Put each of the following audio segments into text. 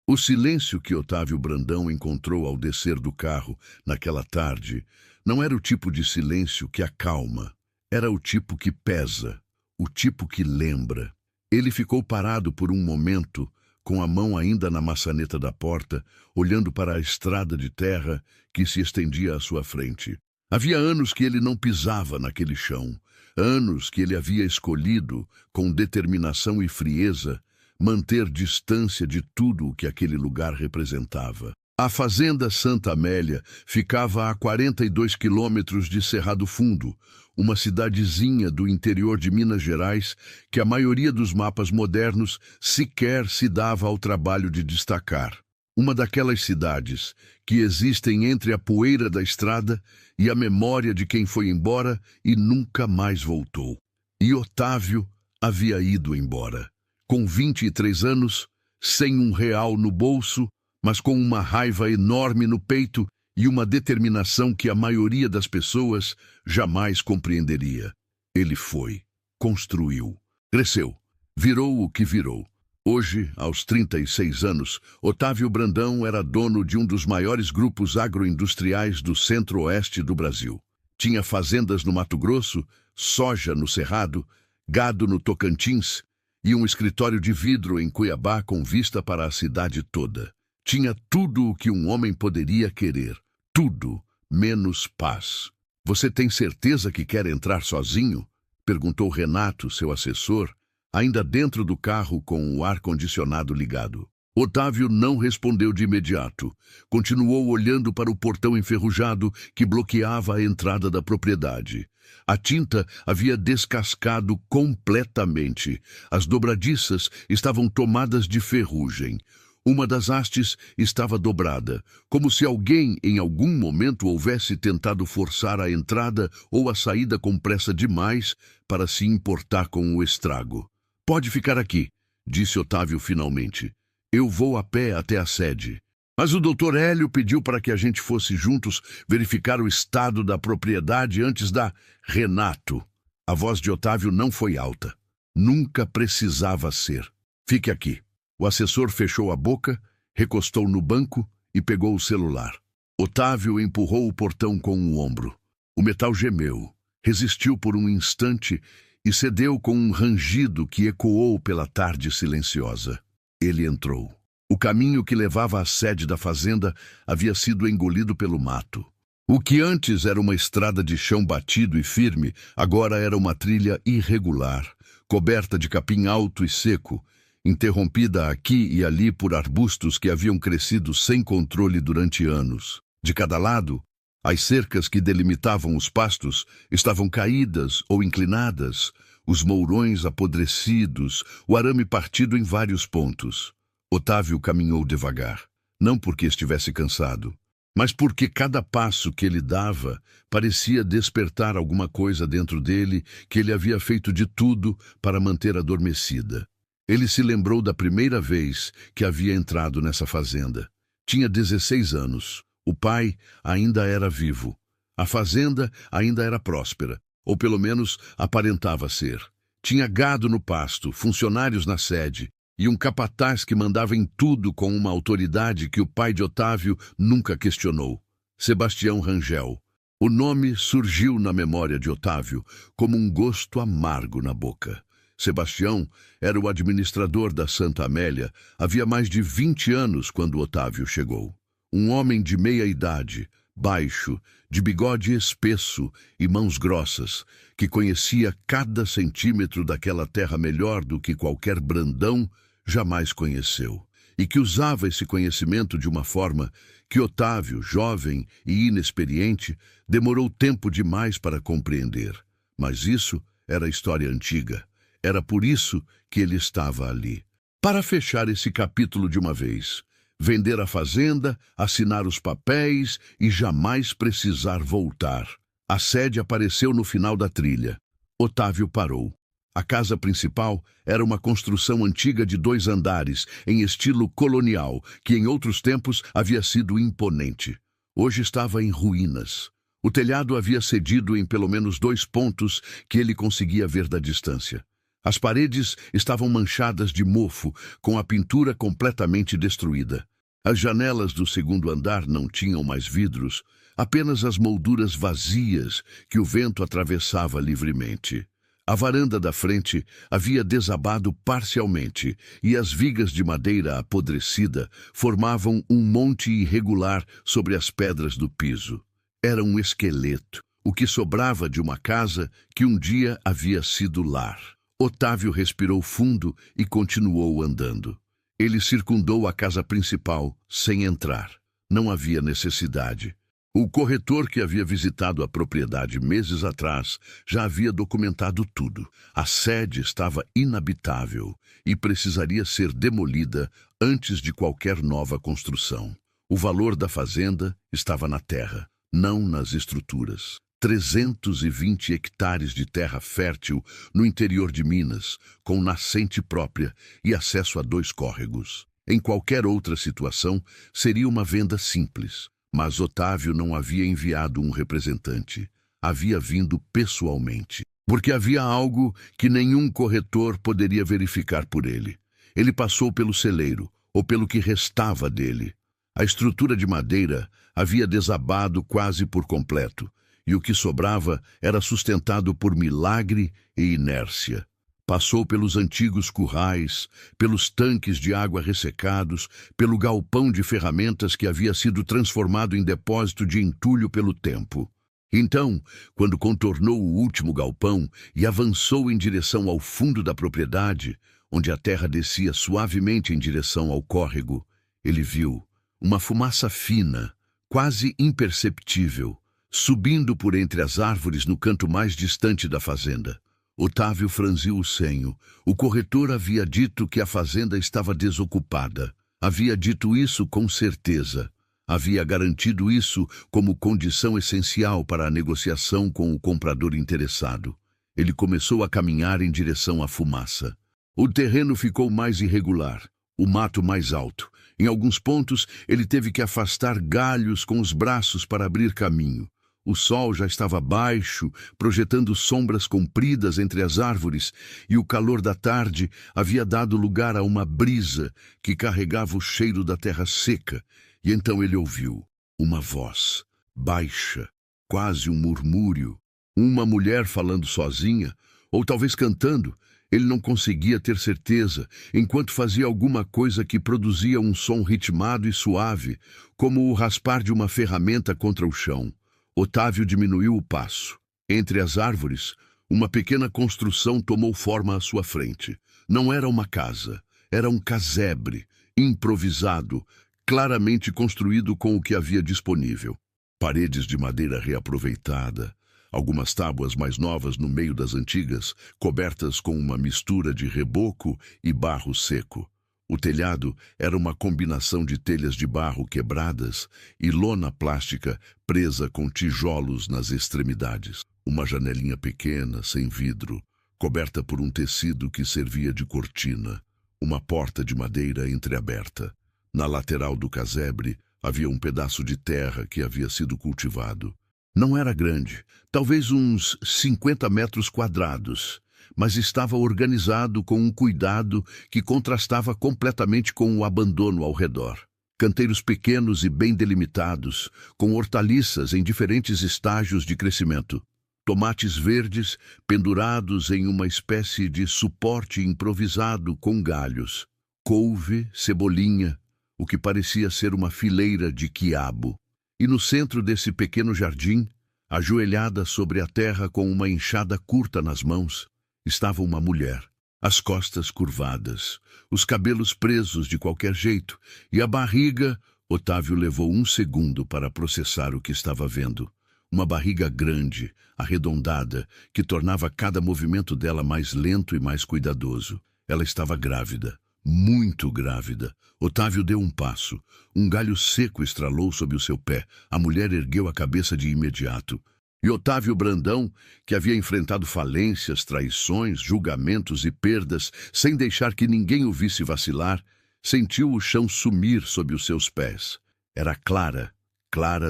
O silêncio que Otávio Brandão encontrou ao descer do carro naquela tarde não era o tipo de silêncio que acalma, era o tipo que pesa, o tipo que lembra. Ele ficou parado por um momento, com a mão ainda na maçaneta da porta, olhando para a estrada de terra que se estendia à sua frente. Havia anos que ele não pisava naquele chão, anos que ele havia escolhido, com determinação e frieza, manter distância de tudo o que aquele lugar representava. A fazenda Santa Amélia ficava a 42 quilômetros de Cerrado Fundo, uma cidadezinha do interior de Minas Gerais que a maioria dos mapas modernos sequer se dava ao trabalho de destacar. Uma daquelas cidades que existem entre a poeira da estrada e a memória de quem foi embora e nunca mais voltou. E Otávio havia ido embora. Com 23 anos, sem R$ 1 no bolso, mas com uma raiva enorme no peito e uma determinação que a maioria das pessoas jamais compreenderia. Ele foi, construiu, cresceu, virou o que virou. Hoje, aos 36 anos, Otávio Brandão era dono de um dos maiores grupos agroindustriais do centro-oeste do Brasil. Tinha fazendas no Mato Grosso, soja no Cerrado, gado no Tocantins e um escritório de vidro em Cuiabá com vista para a cidade toda. Tinha tudo o que um homem poderia querer, tudo, menos paz. "Você tem certeza que quer entrar sozinho?" perguntou Renato, seu assessor, ainda dentro do carro com o ar-condicionado ligado. Otávio não respondeu de imediato. Continuou olhando para o portão enferrujado que bloqueava a entrada da propriedade. A tinta havia descascado completamente. As dobradiças estavam tomadas de ferrugem. Uma das hastes estava dobrada, como se alguém em algum momento houvesse tentado forçar a entrada ou a saída com pressa demais para se importar com o estrago. "Pode ficar aqui", disse Otávio finalmente. "Eu vou a pé até a sede." "Mas o Dr. Hélio pediu para que a gente fosse juntos verificar o estado da propriedade antes da..." "Renato." A voz de Otávio não foi alta. Nunca precisava ser. "Fique aqui." O assessor fechou a boca, recostou no banco e pegou o celular. Otávio empurrou o portão com o ombro. O metal gemeu, resistiu por um instante e cedeu com um rangido que ecoou pela tarde silenciosa. Ele entrou. O caminho que levava à sede da fazenda havia sido engolido pelo mato. O que antes era uma estrada de chão batido e firme, agora era uma trilha irregular, coberta de capim alto e seco, interrompida aqui e ali por arbustos que haviam crescido sem controle durante anos. De cada lado, as cercas que delimitavam os pastos estavam caídas ou inclinadas, os mourões apodrecidos, o arame partido em vários pontos. Otávio caminhou devagar, não porque estivesse cansado, mas porque cada passo que ele dava parecia despertar alguma coisa dentro dele que ele havia feito de tudo para manter adormecida. Ele se lembrou da primeira vez que havia entrado nessa fazenda. Tinha 16 anos. O pai ainda era vivo. A fazenda ainda era próspera, ou pelo menos aparentava ser. Tinha gado no pasto, funcionários na sede e um capataz que mandava em tudo com uma autoridade que o pai de Otávio nunca questionou. Sebastião Rangel. O nome surgiu na memória de Otávio como um gosto amargo na boca. Sebastião era o administrador da Santa Amélia havia mais de 20 anos quando Otávio chegou. Um homem de meia idade, baixo, de bigode espesso e mãos grossas, que conhecia cada centímetro daquela terra melhor do que qualquer Brandão jamais conheceu, e que usava esse conhecimento de uma forma que Otávio, jovem e inexperiente, demorou tempo demais para compreender. Mas isso era história antiga. Era por isso que ele estava ali. Para fechar esse capítulo de uma vez, vender a fazenda, assinar os papéis e jamais precisar voltar. A sede apareceu no final da trilha. Otávio parou. A casa principal era uma construção antiga de 2 andares, em estilo colonial, que em outros tempos havia sido imponente. Hoje estava em ruínas. O telhado havia cedido em pelo menos 2 pontos que ele conseguia ver da distância. As paredes estavam manchadas de mofo, com a pintura completamente destruída. As janelas do segundo andar não tinham mais vidros, apenas as molduras vazias que o vento atravessava livremente. A varanda da frente havia desabado parcialmente e as vigas de madeira apodrecida formavam um monte irregular sobre as pedras do piso. Era um esqueleto, o que sobrava de uma casa que um dia havia sido lar. Otávio respirou fundo e continuou andando. Ele circundou a casa principal, sem entrar. Não havia necessidade. O corretor que havia visitado a propriedade meses atrás já havia documentado tudo. A sede estava inabitável e precisaria ser demolida antes de qualquer nova construção. O valor da fazenda estava na terra, não nas estruturas. 320 hectares de terra fértil no interior de Minas, com nascente própria e acesso a 2 córregos. Em qualquer outra situação, seria uma venda simples. Mas Otávio não havia enviado um representante. Havia vindo pessoalmente. Porque havia algo que nenhum corretor poderia verificar por ele. Ele passou pelo celeiro, ou pelo que restava dele. A estrutura de madeira havia desabado quase por completo, e o que sobrava era sustentado por milagre e inércia. Passou pelos antigos currais, pelos tanques de água ressecados, pelo galpão de ferramentas que havia sido transformado em depósito de entulho pelo tempo. Então, quando contornou o último galpão e avançou em direção ao fundo da propriedade, onde a terra descia suavemente em direção ao córrego, ele viu uma fumaça fina, quase imperceptível, subindo por entre as árvores no canto mais distante da fazenda. Otávio franziu o senho. O corretor havia dito que a fazenda estava desocupada. Havia dito isso com certeza. Havia garantido isso como condição essencial para a negociação com o comprador interessado. Ele começou a caminhar em direção à fumaça. O terreno ficou mais irregular, o mato mais alto. Em alguns pontos, ele teve que afastar galhos com os braços para abrir caminho. O sol já estava baixo, projetando sombras compridas entre as árvores, e o calor da tarde havia dado lugar a uma brisa que carregava o cheiro da terra seca. E então ele ouviu uma voz, baixa, quase um murmúrio. Uma mulher falando sozinha, ou talvez cantando. Ele não conseguia ter certeza, enquanto fazia alguma coisa que produzia um som ritmado e suave, como o raspar de uma ferramenta contra o chão. Otávio diminuiu o passo. Entre as árvores, uma pequena construção tomou forma à sua frente. Não era uma casa, era um casebre, improvisado, claramente construído com o que havia disponível. Paredes de madeira reaproveitada, algumas tábuas mais novas no meio das antigas, cobertas com uma mistura de reboco e barro seco. O telhado era uma combinação de telhas de barro quebradas e lona plástica presa com tijolos nas extremidades. Uma janelinha pequena, sem vidro, coberta por um tecido que servia de cortina. Uma porta de madeira entreaberta. Na lateral do casebre havia um pedaço de terra que havia sido cultivado. Não era grande, talvez uns 50 metros quadrados, mas estava organizado com um cuidado que contrastava completamente com o abandono ao redor. Canteiros pequenos e bem delimitados, com hortaliças em diferentes estágios de crescimento. Tomates verdes pendurados em uma espécie de suporte improvisado com galhos. Couve, cebolinha, o que parecia ser uma fileira de quiabo. E no centro desse pequeno jardim, ajoelhada sobre a terra com uma enxada curta nas mãos, estava uma mulher, as costas curvadas, os cabelos presos de qualquer jeito, e a barriga. Otávio levou um segundo para processar o que estava vendo. Uma barriga grande, arredondada, que tornava cada movimento dela mais lento e mais cuidadoso. Ela estava grávida, muito grávida. Otávio deu um passo. Um galho seco estralou sob o seu pé. A mulher ergueu a cabeça de imediato. E Otávio Brandão, que havia enfrentado falências, traições, julgamentos e perdas, sem deixar que ninguém o visse vacilar, sentiu o chão sumir sob os seus pés. Era Clara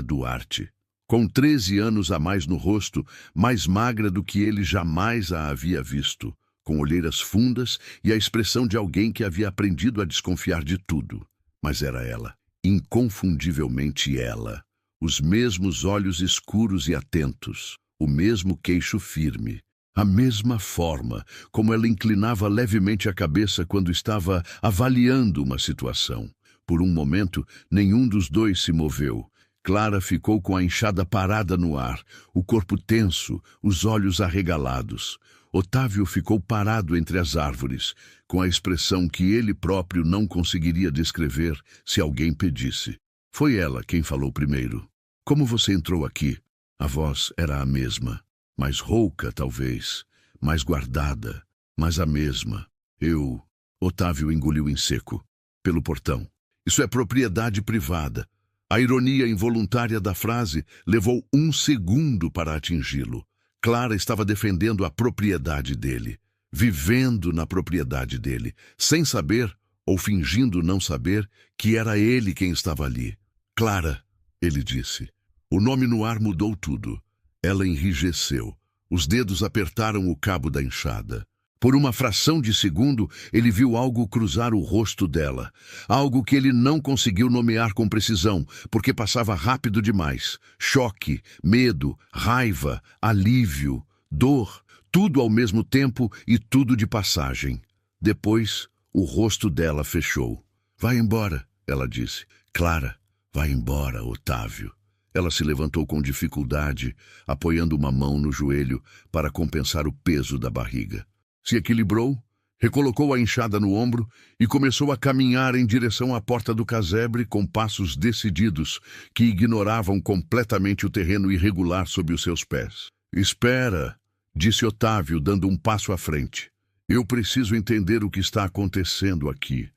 Duarte. Com 13 anos a mais no rosto, mais magra do que ele jamais a havia visto. com olheiras fundas e a expressão de alguém que havia aprendido a desconfiar de tudo. Mas era ela, inconfundivelmente ela. Os mesmos olhos escuros e atentos, o mesmo queixo firme, a mesma forma como ela inclinava levemente a cabeça quando estava avaliando uma situação. Por um momento, nenhum dos dois se moveu. Clara ficou com a enxada parada no ar, o corpo tenso, os olhos arregalados. Otávio ficou parado entre as árvores, com a expressão que ele próprio não conseguiria descrever se alguém pedisse. Foi ela quem falou primeiro. Como você entrou aqui? A voz era a mesma, mais rouca talvez, mais guardada, mas a mesma. Otávio engoliu em seco. Pelo portão. Isso é propriedade privada. A ironia involuntária da frase levou 1 segundo para atingi-lo. Clara estava defendendo a propriedade dele, vivendo na propriedade dele, sem saber, ou fingindo não saber, que era ele quem estava ali. Clara, ele disse. O nome no ar mudou tudo. Ela enrijeceu. Os dedos apertaram o cabo da enxada. Por uma fração de segundo, ele viu algo cruzar o rosto dela. Algo que ele não conseguiu nomear com precisão, porque passava rápido demais. Choque, medo, raiva, alívio, dor, tudo ao mesmo tempo e tudo de passagem. Depois, o rosto dela fechou. Vai embora, ela disse. Clara, vai embora, Otávio. Ela se levantou com dificuldade, apoiando uma mão no joelho para compensar o peso da barriga. Se equilibrou, recolocou a enxada no ombro e começou a caminhar em direção à porta do casebre com passos decididos que ignoravam completamente o terreno irregular sob os seus pés. Espera, disse Otávio, dando um passo à frente. Eu preciso entender o que está acontecendo aqui.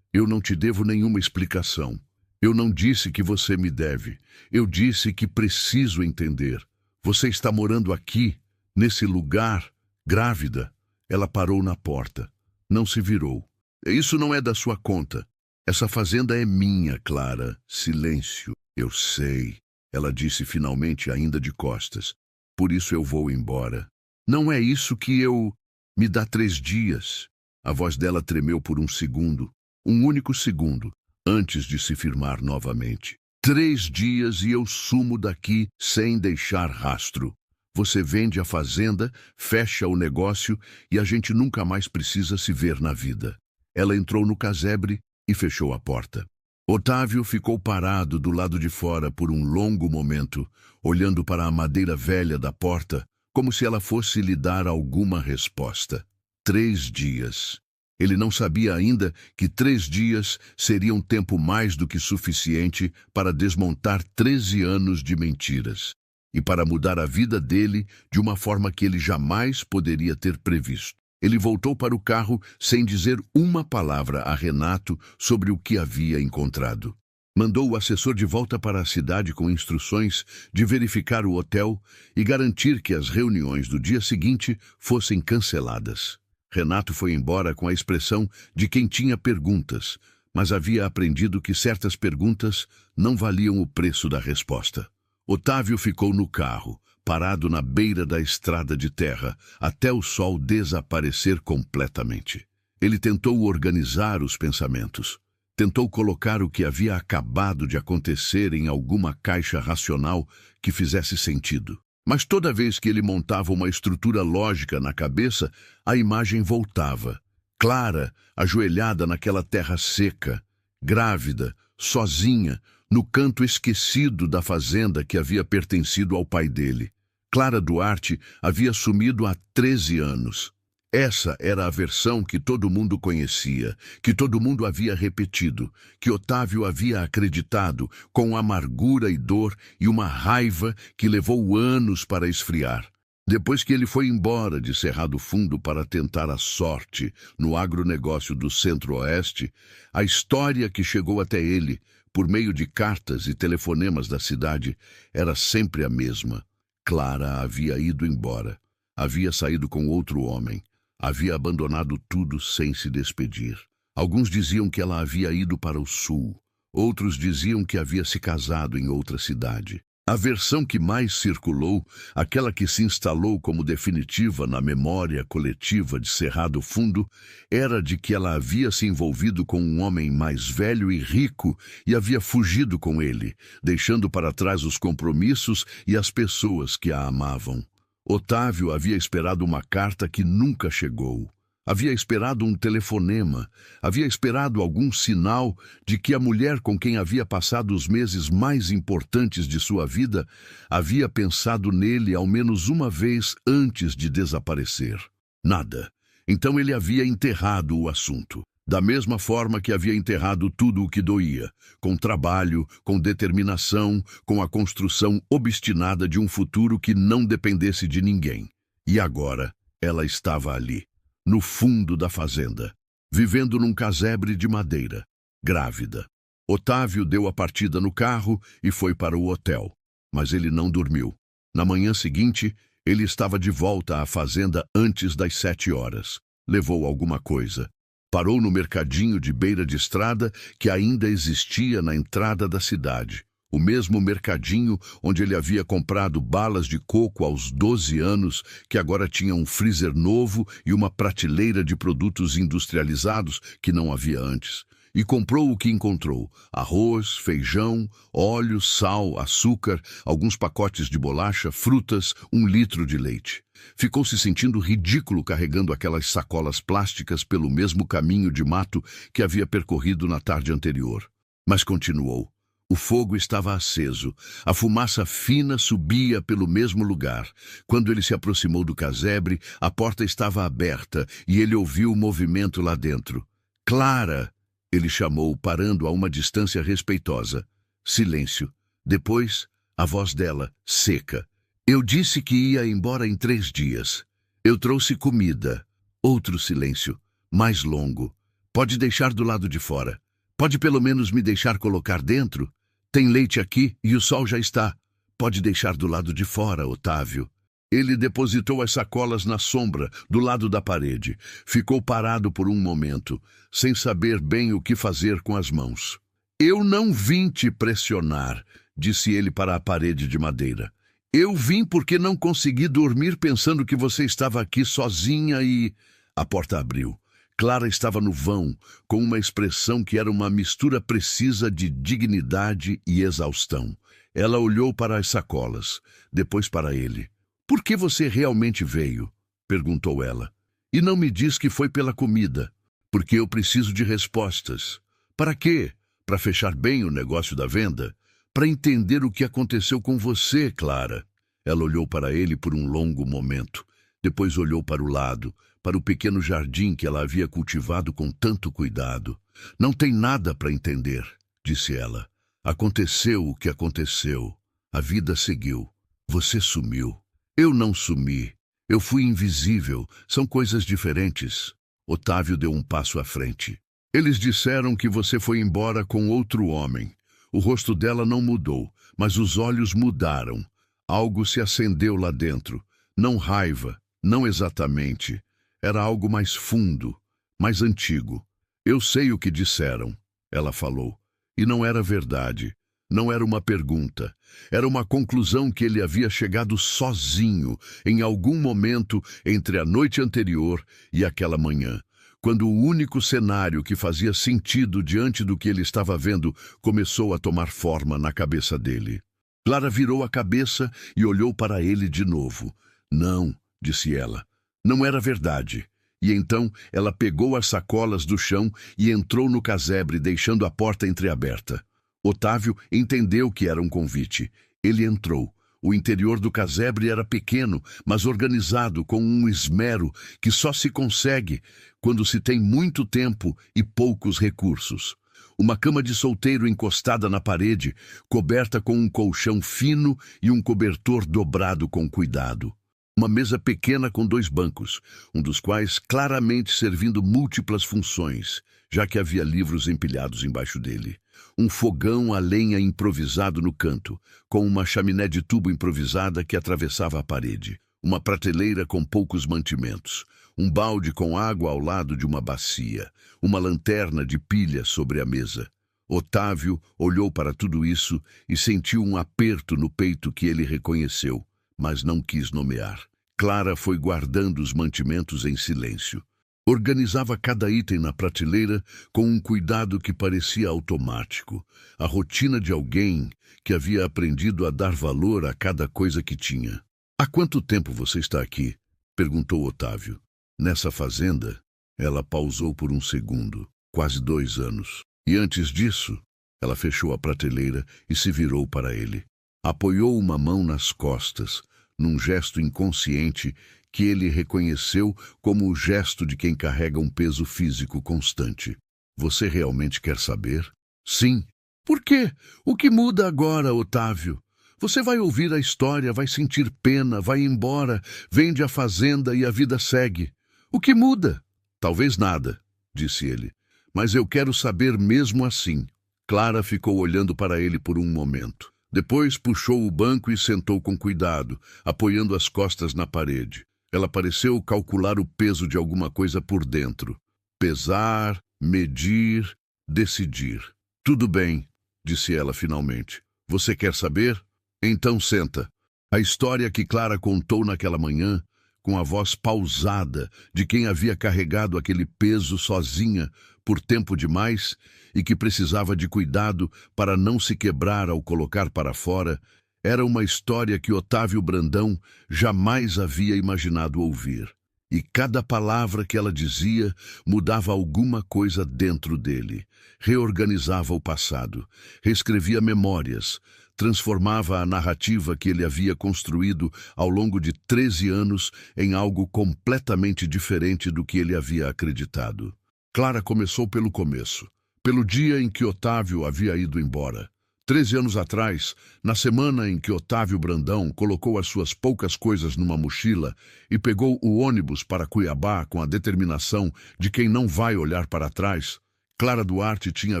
Eu não te devo nenhuma explicação. Eu não disse que você me deve. Eu disse que preciso entender. Você está morando aqui, nesse lugar, grávida. Ela parou na porta. Não se virou. Isso não é da sua conta. Essa fazenda é minha, Clara. Silêncio. Eu sei. Ela disse finalmente, ainda de costas. Por isso eu vou embora. Não é isso que eu... Me dá 3 dias. A voz dela tremeu por um segundo. Um único segundo. Antes de se firmar novamente. 3 dias e eu sumo daqui sem deixar rastro. Você vende a fazenda, fecha o negócio e a gente nunca mais precisa se ver na vida. Ela entrou no casebre e fechou a porta. Otávio ficou parado do lado de fora por um longo momento, olhando para a madeira velha da porta, como se ela fosse lhe dar alguma resposta. 3 dias. Ele não sabia ainda que 3 dias seria um tempo mais do que suficiente para desmontar 13 anos de mentiras e para mudar a vida dele de uma forma que ele jamais poderia ter previsto. Ele voltou para o carro sem dizer uma palavra a Renato sobre o que havia encontrado. Mandou o assessor de volta para a cidade com instruções de verificar o hotel e garantir que as reuniões do dia seguinte fossem canceladas. Renato foi embora com a expressão de quem tinha perguntas, mas havia aprendido que certas perguntas não valiam o preço da resposta. Otávio ficou no carro, parado na beira da estrada de terra, até o sol desaparecer completamente. Ele tentou organizar os pensamentos. Tentou colocar o que havia acabado de acontecer em alguma caixa racional que fizesse sentido. Mas toda vez que ele montava uma estrutura lógica na cabeça, a imagem voltava. Clara, ajoelhada naquela terra seca, grávida, sozinha, no canto esquecido da fazenda que havia pertencido ao pai dele. Clara Duarte havia sumido há 13 anos. Essa era a versão que todo mundo conhecia, que todo mundo havia repetido, que Otávio havia acreditado, com amargura e dor e uma raiva que levou anos para esfriar. Depois que ele foi embora de Cerrado Fundo para tentar a sorte no agronegócio do Centro-Oeste, a história que chegou até ele, por meio de cartas e telefonemas da cidade, era sempre a mesma. Clara havia ido embora, havia saído com outro homem. Havia abandonado tudo sem se despedir. Alguns diziam que ela havia ido para o sul. Outros diziam que havia se casado em outra cidade. A versão que mais circulou, aquela que se instalou como definitiva na memória coletiva de Cerrado Fundo, era de que ela havia se envolvido com um homem mais velho e rico e havia fugido com ele, deixando para trás os compromissos e as pessoas que a amavam. Otávio havia esperado uma carta que nunca chegou. Havia esperado um telefonema, havia esperado algum sinal de que a mulher com quem havia passado os meses mais importantes de sua vida havia pensado nele ao menos uma vez antes de desaparecer. Nada. Então ele havia enterrado o assunto. Da mesma forma que havia enterrado tudo o que doía, com trabalho, com determinação, com a construção obstinada de um futuro que não dependesse de ninguém. E agora ela estava ali, no fundo da fazenda, vivendo num casebre de madeira, grávida. Otávio deu a partida no carro e foi para o hotel, mas ele não dormiu. Na manhã seguinte, ele estava de volta à fazenda antes das 7 horas. Levou alguma coisa. Parou no mercadinho de beira de estrada que ainda existia na entrada da cidade. O mesmo mercadinho onde ele havia comprado balas de coco aos 12 anos, que agora tinha um freezer novo e uma prateleira de produtos industrializados que não havia antes. E comprou o que encontrou: arroz, feijão, óleo, sal, açúcar, alguns pacotes de bolacha, frutas, 1 litro de leite. Ficou se sentindo ridículo carregando aquelas sacolas plásticas pelo mesmo caminho de mato que havia percorrido na tarde anterior. Mas continuou. O fogo estava aceso. A fumaça fina subia pelo mesmo lugar. Quando ele se aproximou do casebre, a porta estava aberta e ele ouviu o movimento lá dentro. Clara! Ele chamou, parando a uma distância respeitosa. Silêncio. Depois, a voz dela, seca. Eu disse que ia embora em 3 dias. Eu trouxe comida. Outro silêncio, mais longo. Pode deixar do lado de fora. Pode pelo menos me deixar colocar dentro? Tem leite aqui e o sol já está. Pode deixar do lado de fora, Otávio. Ele depositou as sacolas na sombra, do lado da parede. Ficou parado por um momento, sem saber bem o que fazer com as mãos. Eu não vim te pressionar, disse ele para a parede de madeira. Eu vim porque não consegui dormir pensando que você estava aqui sozinha e... A porta abriu. Clara estava no vão, com uma expressão que era uma mistura precisa de dignidade e exaustão. Ela olhou para as sacolas, depois para ele. Por que você realmente veio? Perguntou ela. E não me diz que foi pela comida. Porque eu preciso de respostas. Para quê? Para fechar bem o negócio da venda? Para entender o que aconteceu com você, Clara. Ela olhou para ele por um longo momento. Depois olhou para o lado, para o pequeno jardim que ela havia cultivado com tanto cuidado. Não tem nada para entender, disse ela. Aconteceu o que aconteceu. A vida seguiu. Você sumiu. Eu não sumi. Eu fui invisível. São coisas diferentes. Otávio deu um passo à frente. Eles disseram que você foi embora com outro homem. O rosto dela não mudou, mas os olhos mudaram. Algo se acendeu lá dentro. Não raiva, não exatamente. Era algo mais fundo, mais antigo. Eu sei o que disseram, ela falou. E não era verdade. Não era uma pergunta. Era uma conclusão que ele havia chegado sozinho, em algum momento entre a noite anterior e aquela manhã, quando o único cenário que fazia sentido diante do que ele estava vendo começou a tomar forma na cabeça dele. Clara virou a cabeça e olhou para ele de novo. Não, disse ela. Não era verdade. E então ela pegou as sacolas do chão e entrou no casebre, deixando a porta entreaberta. Otávio entendeu que era um convite. Ele entrou. O interior do casebre era pequeno, mas organizado com um esmero que só se consegue quando se tem muito tempo e poucos recursos. Uma cama de solteiro encostada na parede, coberta com um colchão fino e um cobertor dobrado com cuidado. Uma mesa pequena com 2 bancos, um dos quais claramente servindo múltiplas funções, já que havia livros empilhados embaixo dele. Um fogão a lenha improvisado no canto, com uma chaminé de tubo improvisada que atravessava a parede. Uma prateleira com poucos mantimentos. Um balde com água ao lado de uma bacia. Uma lanterna de pilha sobre a mesa. Otávio olhou para tudo isso e sentiu um aperto no peito que ele reconheceu, mas não quis nomear. Clara foi guardando os mantimentos em silêncio. Organizava cada item na prateleira com um cuidado que parecia automático, a rotina de alguém que havia aprendido a dar valor a cada coisa que tinha. "Há quanto tempo você está aqui?" perguntou Otávio. "Nessa fazenda?" Ela pausou por um segundo. "Quase 2 anos. E antes disso?" Ela fechou a prateleira e se virou para ele. Apoiou uma mão nas costas, num gesto inconsciente que ele reconheceu como o gesto de quem carrega um peso físico constante. "Você realmente quer saber?" "Sim." "Por quê? O que muda agora, Otávio? Você vai ouvir a história, vai sentir pena, vai embora, vende a fazenda e a vida segue. O que muda?" "Talvez nada", disse ele. "Mas eu quero saber mesmo assim." Clara ficou olhando para ele por um momento. Depois puxou o banco e sentou com cuidado, apoiando as costas na parede. Ela pareceu calcular o peso de alguma coisa por dentro. Pesar, medir, decidir. "Tudo bem", disse ela finalmente. "Você quer saber? Então senta." A história que Clara contou naquela manhã, com a voz pausada de quem havia carregado aquele peso sozinha por tempo demais e que precisava de cuidado para não se quebrar ao colocar para fora, era uma história que Otávio Brandão jamais havia imaginado ouvir. E cada palavra que ela dizia mudava alguma coisa dentro dele, reorganizava o passado, reescrevia memórias, transformava a narrativa que ele havia construído ao longo de 13 anos em algo completamente diferente do que ele havia acreditado. Clara começou pelo começo, pelo dia em que Otávio havia ido embora. 13 anos atrás, na semana em que Otávio Brandão colocou as suas poucas coisas numa mochila e pegou o ônibus para Cuiabá com a determinação de quem não vai olhar para trás, Clara Duarte tinha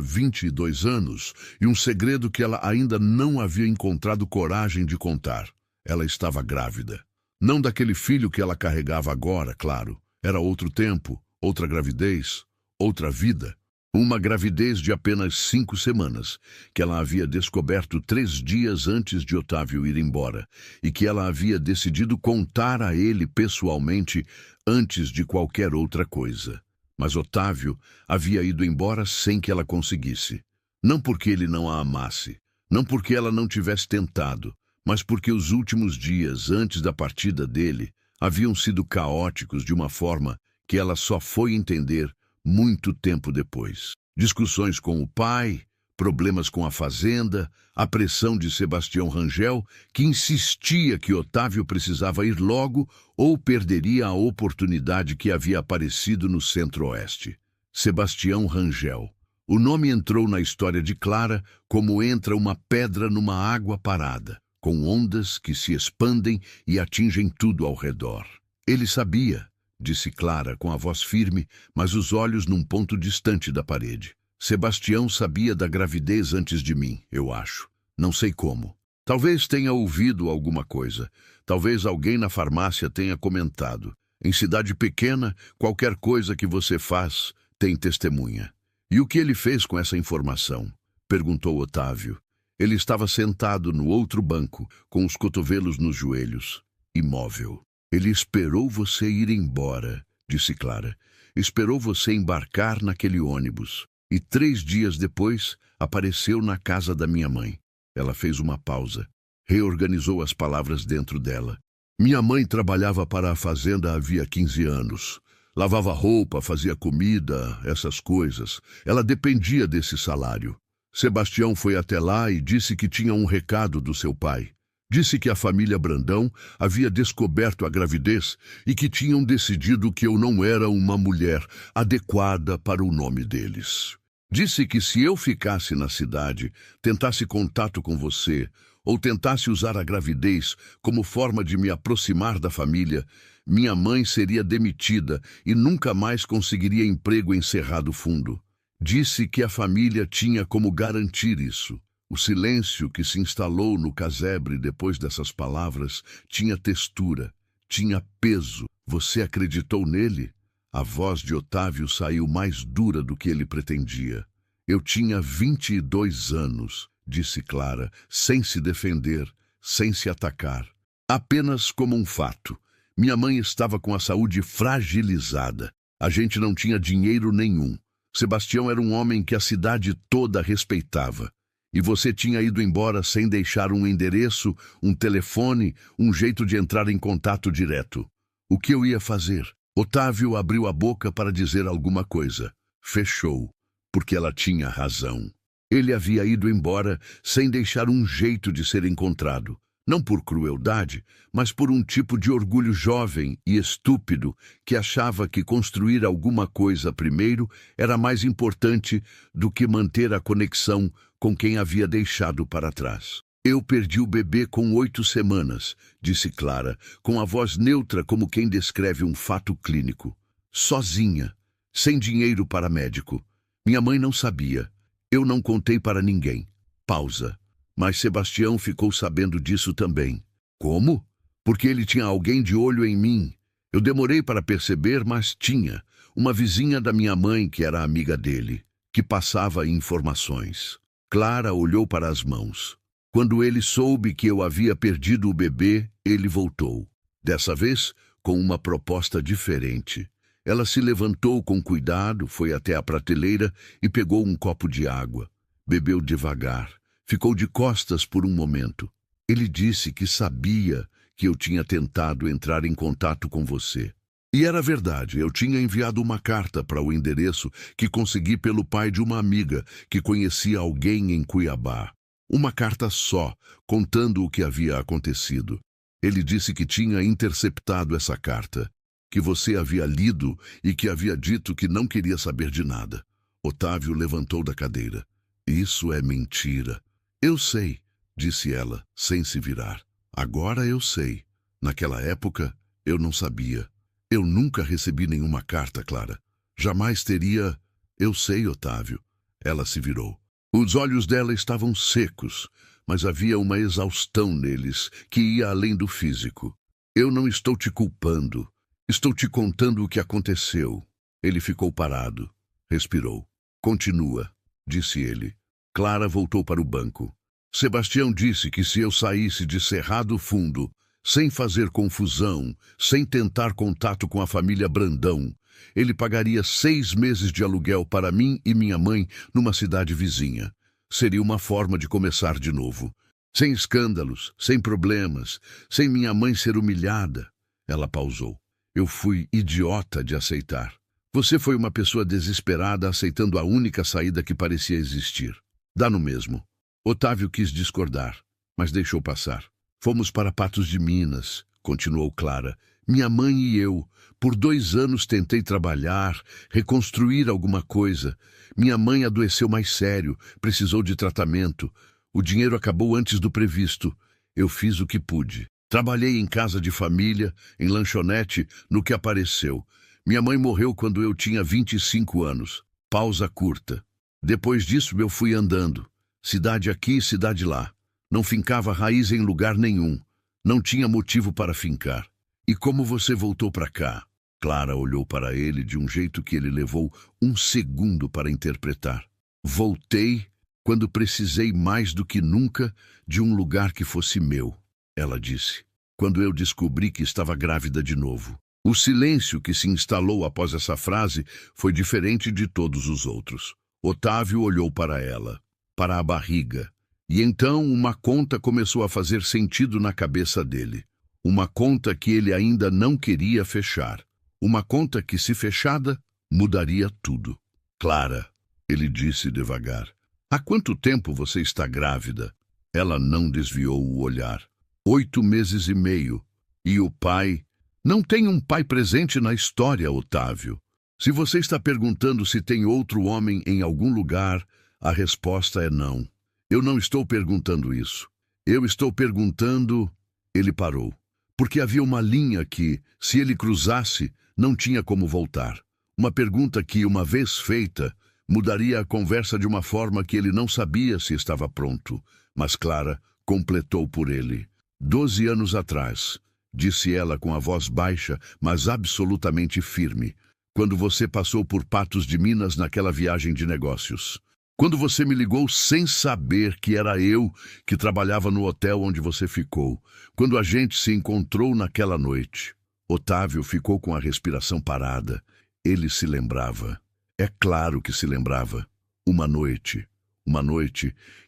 22 anos e um segredo que ela ainda não havia encontrado coragem de contar. Ela estava grávida. Não daquele filho que ela carregava agora, claro. Era outro tempo, outra gravidez, outra vida. Uma gravidez de apenas 5 semanas, que ela havia descoberto 3 dias antes de Otávio ir embora, e que ela havia decidido contar a ele pessoalmente antes de qualquer outra coisa. Mas Otávio havia ido embora sem que ela conseguisse. Não porque ele não a amasse, não porque ela não tivesse tentado, mas porque os últimos dias antes da partida dele haviam sido caóticos de uma forma que ela só foi entender muito tempo depois. Discussões com o pai, problemas com a fazenda, a pressão de Sebastião Rangel, que insistia que Otávio precisava ir logo ou perderia a oportunidade que havia aparecido no Centro-Oeste. Sebastião Rangel. O nome entrou na história de Clara como entra uma pedra numa água parada, com ondas que se expandem e atingem tudo ao redor. Ele sabia, disse Clara com a voz firme, mas os olhos num ponto distante da parede. Sebastião sabia da gravidez antes de mim, eu acho. Não sei como. Talvez tenha ouvido alguma coisa. Talvez alguém na farmácia tenha comentado. Em cidade pequena, qualquer coisa que você faz tem testemunha. E o que ele fez com essa informação? Perguntou Otávio. Ele estava sentado no outro banco, com os cotovelos nos joelhos, imóvel. Ele esperou você ir embora, disse Clara. Esperou você embarcar naquele ônibus. E 3 dias depois, apareceu na casa da minha mãe. Ela fez uma pausa. Reorganizou as palavras dentro dela. Minha mãe trabalhava para a fazenda havia 15 anos. Lavava roupa, fazia comida, essas coisas. Ela dependia desse salário. Sebastião foi até lá e disse que tinha um recado do seu pai. Disse que a família Brandão havia descoberto a gravidez e que tinham decidido que eu não era uma mulher adequada para o nome deles. Disse que se eu ficasse na cidade, tentasse contato com você, ou tentasse usar a gravidez como forma de me aproximar da família, minha mãe seria demitida e nunca mais conseguiria emprego em Cerrado Fundo. Disse que a família tinha como garantir isso. O silêncio que se instalou no casebre depois dessas palavras tinha textura, tinha peso. Você acreditou nele? A voz de Otávio saiu mais dura do que ele pretendia. Eu tinha 22 anos, disse Clara, sem se defender, sem se atacar. Apenas como um fato. Minha mãe estava com a saúde fragilizada. A gente não tinha dinheiro nenhum. Sebastião era um homem que a cidade toda respeitava. E você tinha ido embora sem deixar um endereço, um telefone, um jeito de entrar em contato direto. O que eu ia fazer? Otávio abriu a boca para dizer alguma coisa. Fechou, porque ela tinha razão. Ele havia ido embora sem deixar um jeito de ser encontrado. Não por crueldade, mas por um tipo de orgulho jovem e estúpido que achava que construir alguma coisa primeiro era mais importante do que manter a conexão com quem havia deixado para trás. Eu perdi o bebê com 8 semanas, disse Clara, com a voz neutra como quem descreve um fato clínico. Sozinha, sem dinheiro para médico. Minha mãe não sabia. Eu não contei para ninguém. Pausa. Mas Sebastião ficou sabendo disso também. Como? Porque ele tinha alguém de olho em mim. Eu demorei para perceber, mas tinha. Uma vizinha da minha mãe que era amiga dele, que passava informações. Clara olhou para as mãos. Quando ele soube que eu havia perdido o bebê, ele voltou. Dessa vez, com uma proposta diferente. Ela se levantou com cuidado, foi até a prateleira e pegou um copo de água. Bebeu devagar. Ficou de costas por um momento. Ele disse que sabia que eu tinha tentado entrar em contato com você. E era verdade, eu tinha enviado uma carta para o endereço que consegui pelo pai de uma amiga que conhecia alguém em Cuiabá. Uma carta só, contando o que havia acontecido. Ele disse que tinha interceptado essa carta, que você havia lido e que havia dito que não queria saber de nada. Otávio levantou da cadeira. Isso é mentira. Eu sei, disse ela, sem se virar. Agora eu sei. Naquela época, eu não sabia. Eu nunca recebi nenhuma carta, Clara. Jamais teria... Eu sei, Otávio. Ela se virou. Os olhos dela estavam secos, mas havia uma exaustão neles que ia além do físico. Eu não estou te culpando. Estou te contando o que aconteceu. Ele ficou parado. Respirou. Continua, disse ele. Clara voltou para o banco. Sebastião disse que se eu saísse de Cerrado Fundo, sem fazer confusão, sem tentar contato com a família Brandão, ele pagaria 6 meses de aluguel para mim e minha mãe numa cidade vizinha. Seria uma forma de começar de novo. Sem escândalos, sem problemas, sem minha mãe ser humilhada. Ela pausou. Eu fui idiota de aceitar. Você foi uma pessoa desesperada aceitando a única saída que parecia existir. Dá no mesmo. Otávio quis discordar, mas deixou passar. Fomos para Patos de Minas, continuou Clara. Minha mãe e eu, por 2 anos tentei trabalhar, reconstruir alguma coisa. Minha mãe adoeceu mais sério, precisou de tratamento. O dinheiro acabou antes do previsto. Eu fiz o que pude. Trabalhei em casa de família, em lanchonete, no que apareceu. Minha mãe morreu quando eu tinha 25 anos. Pausa curta. Depois disso eu fui andando. Cidade aqui, cidade lá. Não fincava raiz em lugar nenhum. Não tinha motivo para fincar. E como você voltou para cá? Clara olhou para ele de um jeito que ele levou 1 segundo para interpretar. Voltei quando precisei mais do que nunca de um lugar que fosse meu, ela disse. Quando eu descobri que estava grávida de novo. O silêncio que se instalou após essa frase foi diferente de todos os outros. Otávio olhou para ela, para a barriga, e então uma conta começou a fazer sentido na cabeça dele. Uma conta que ele ainda não queria fechar. Uma conta que, se fechada, mudaria tudo. Clara, ele disse devagar, há quanto tempo você está grávida? Ela não desviou o olhar. 8 meses e meio. E o pai? Não tem um pai presente na história, Otávio. Se você está perguntando se tem outro homem em algum lugar, a resposta é não. Eu não estou perguntando isso. Eu estou perguntando... Ele parou. Porque havia uma linha que, se ele cruzasse, não tinha como voltar. Uma pergunta que, uma vez feita, mudaria a conversa de uma forma que ele não sabia se estava pronto. Mas Clara completou por ele. 12 anos atrás, disse ela com a voz baixa, mas absolutamente firme, quando você passou por Patos de Minas naquela viagem de negócios. Quando você me ligou sem saber que era eu que trabalhava no hotel onde você ficou. Quando a gente se encontrou naquela noite. Otávio ficou com a respiração parada. Ele se lembrava. É claro que se lembrava. Uma noite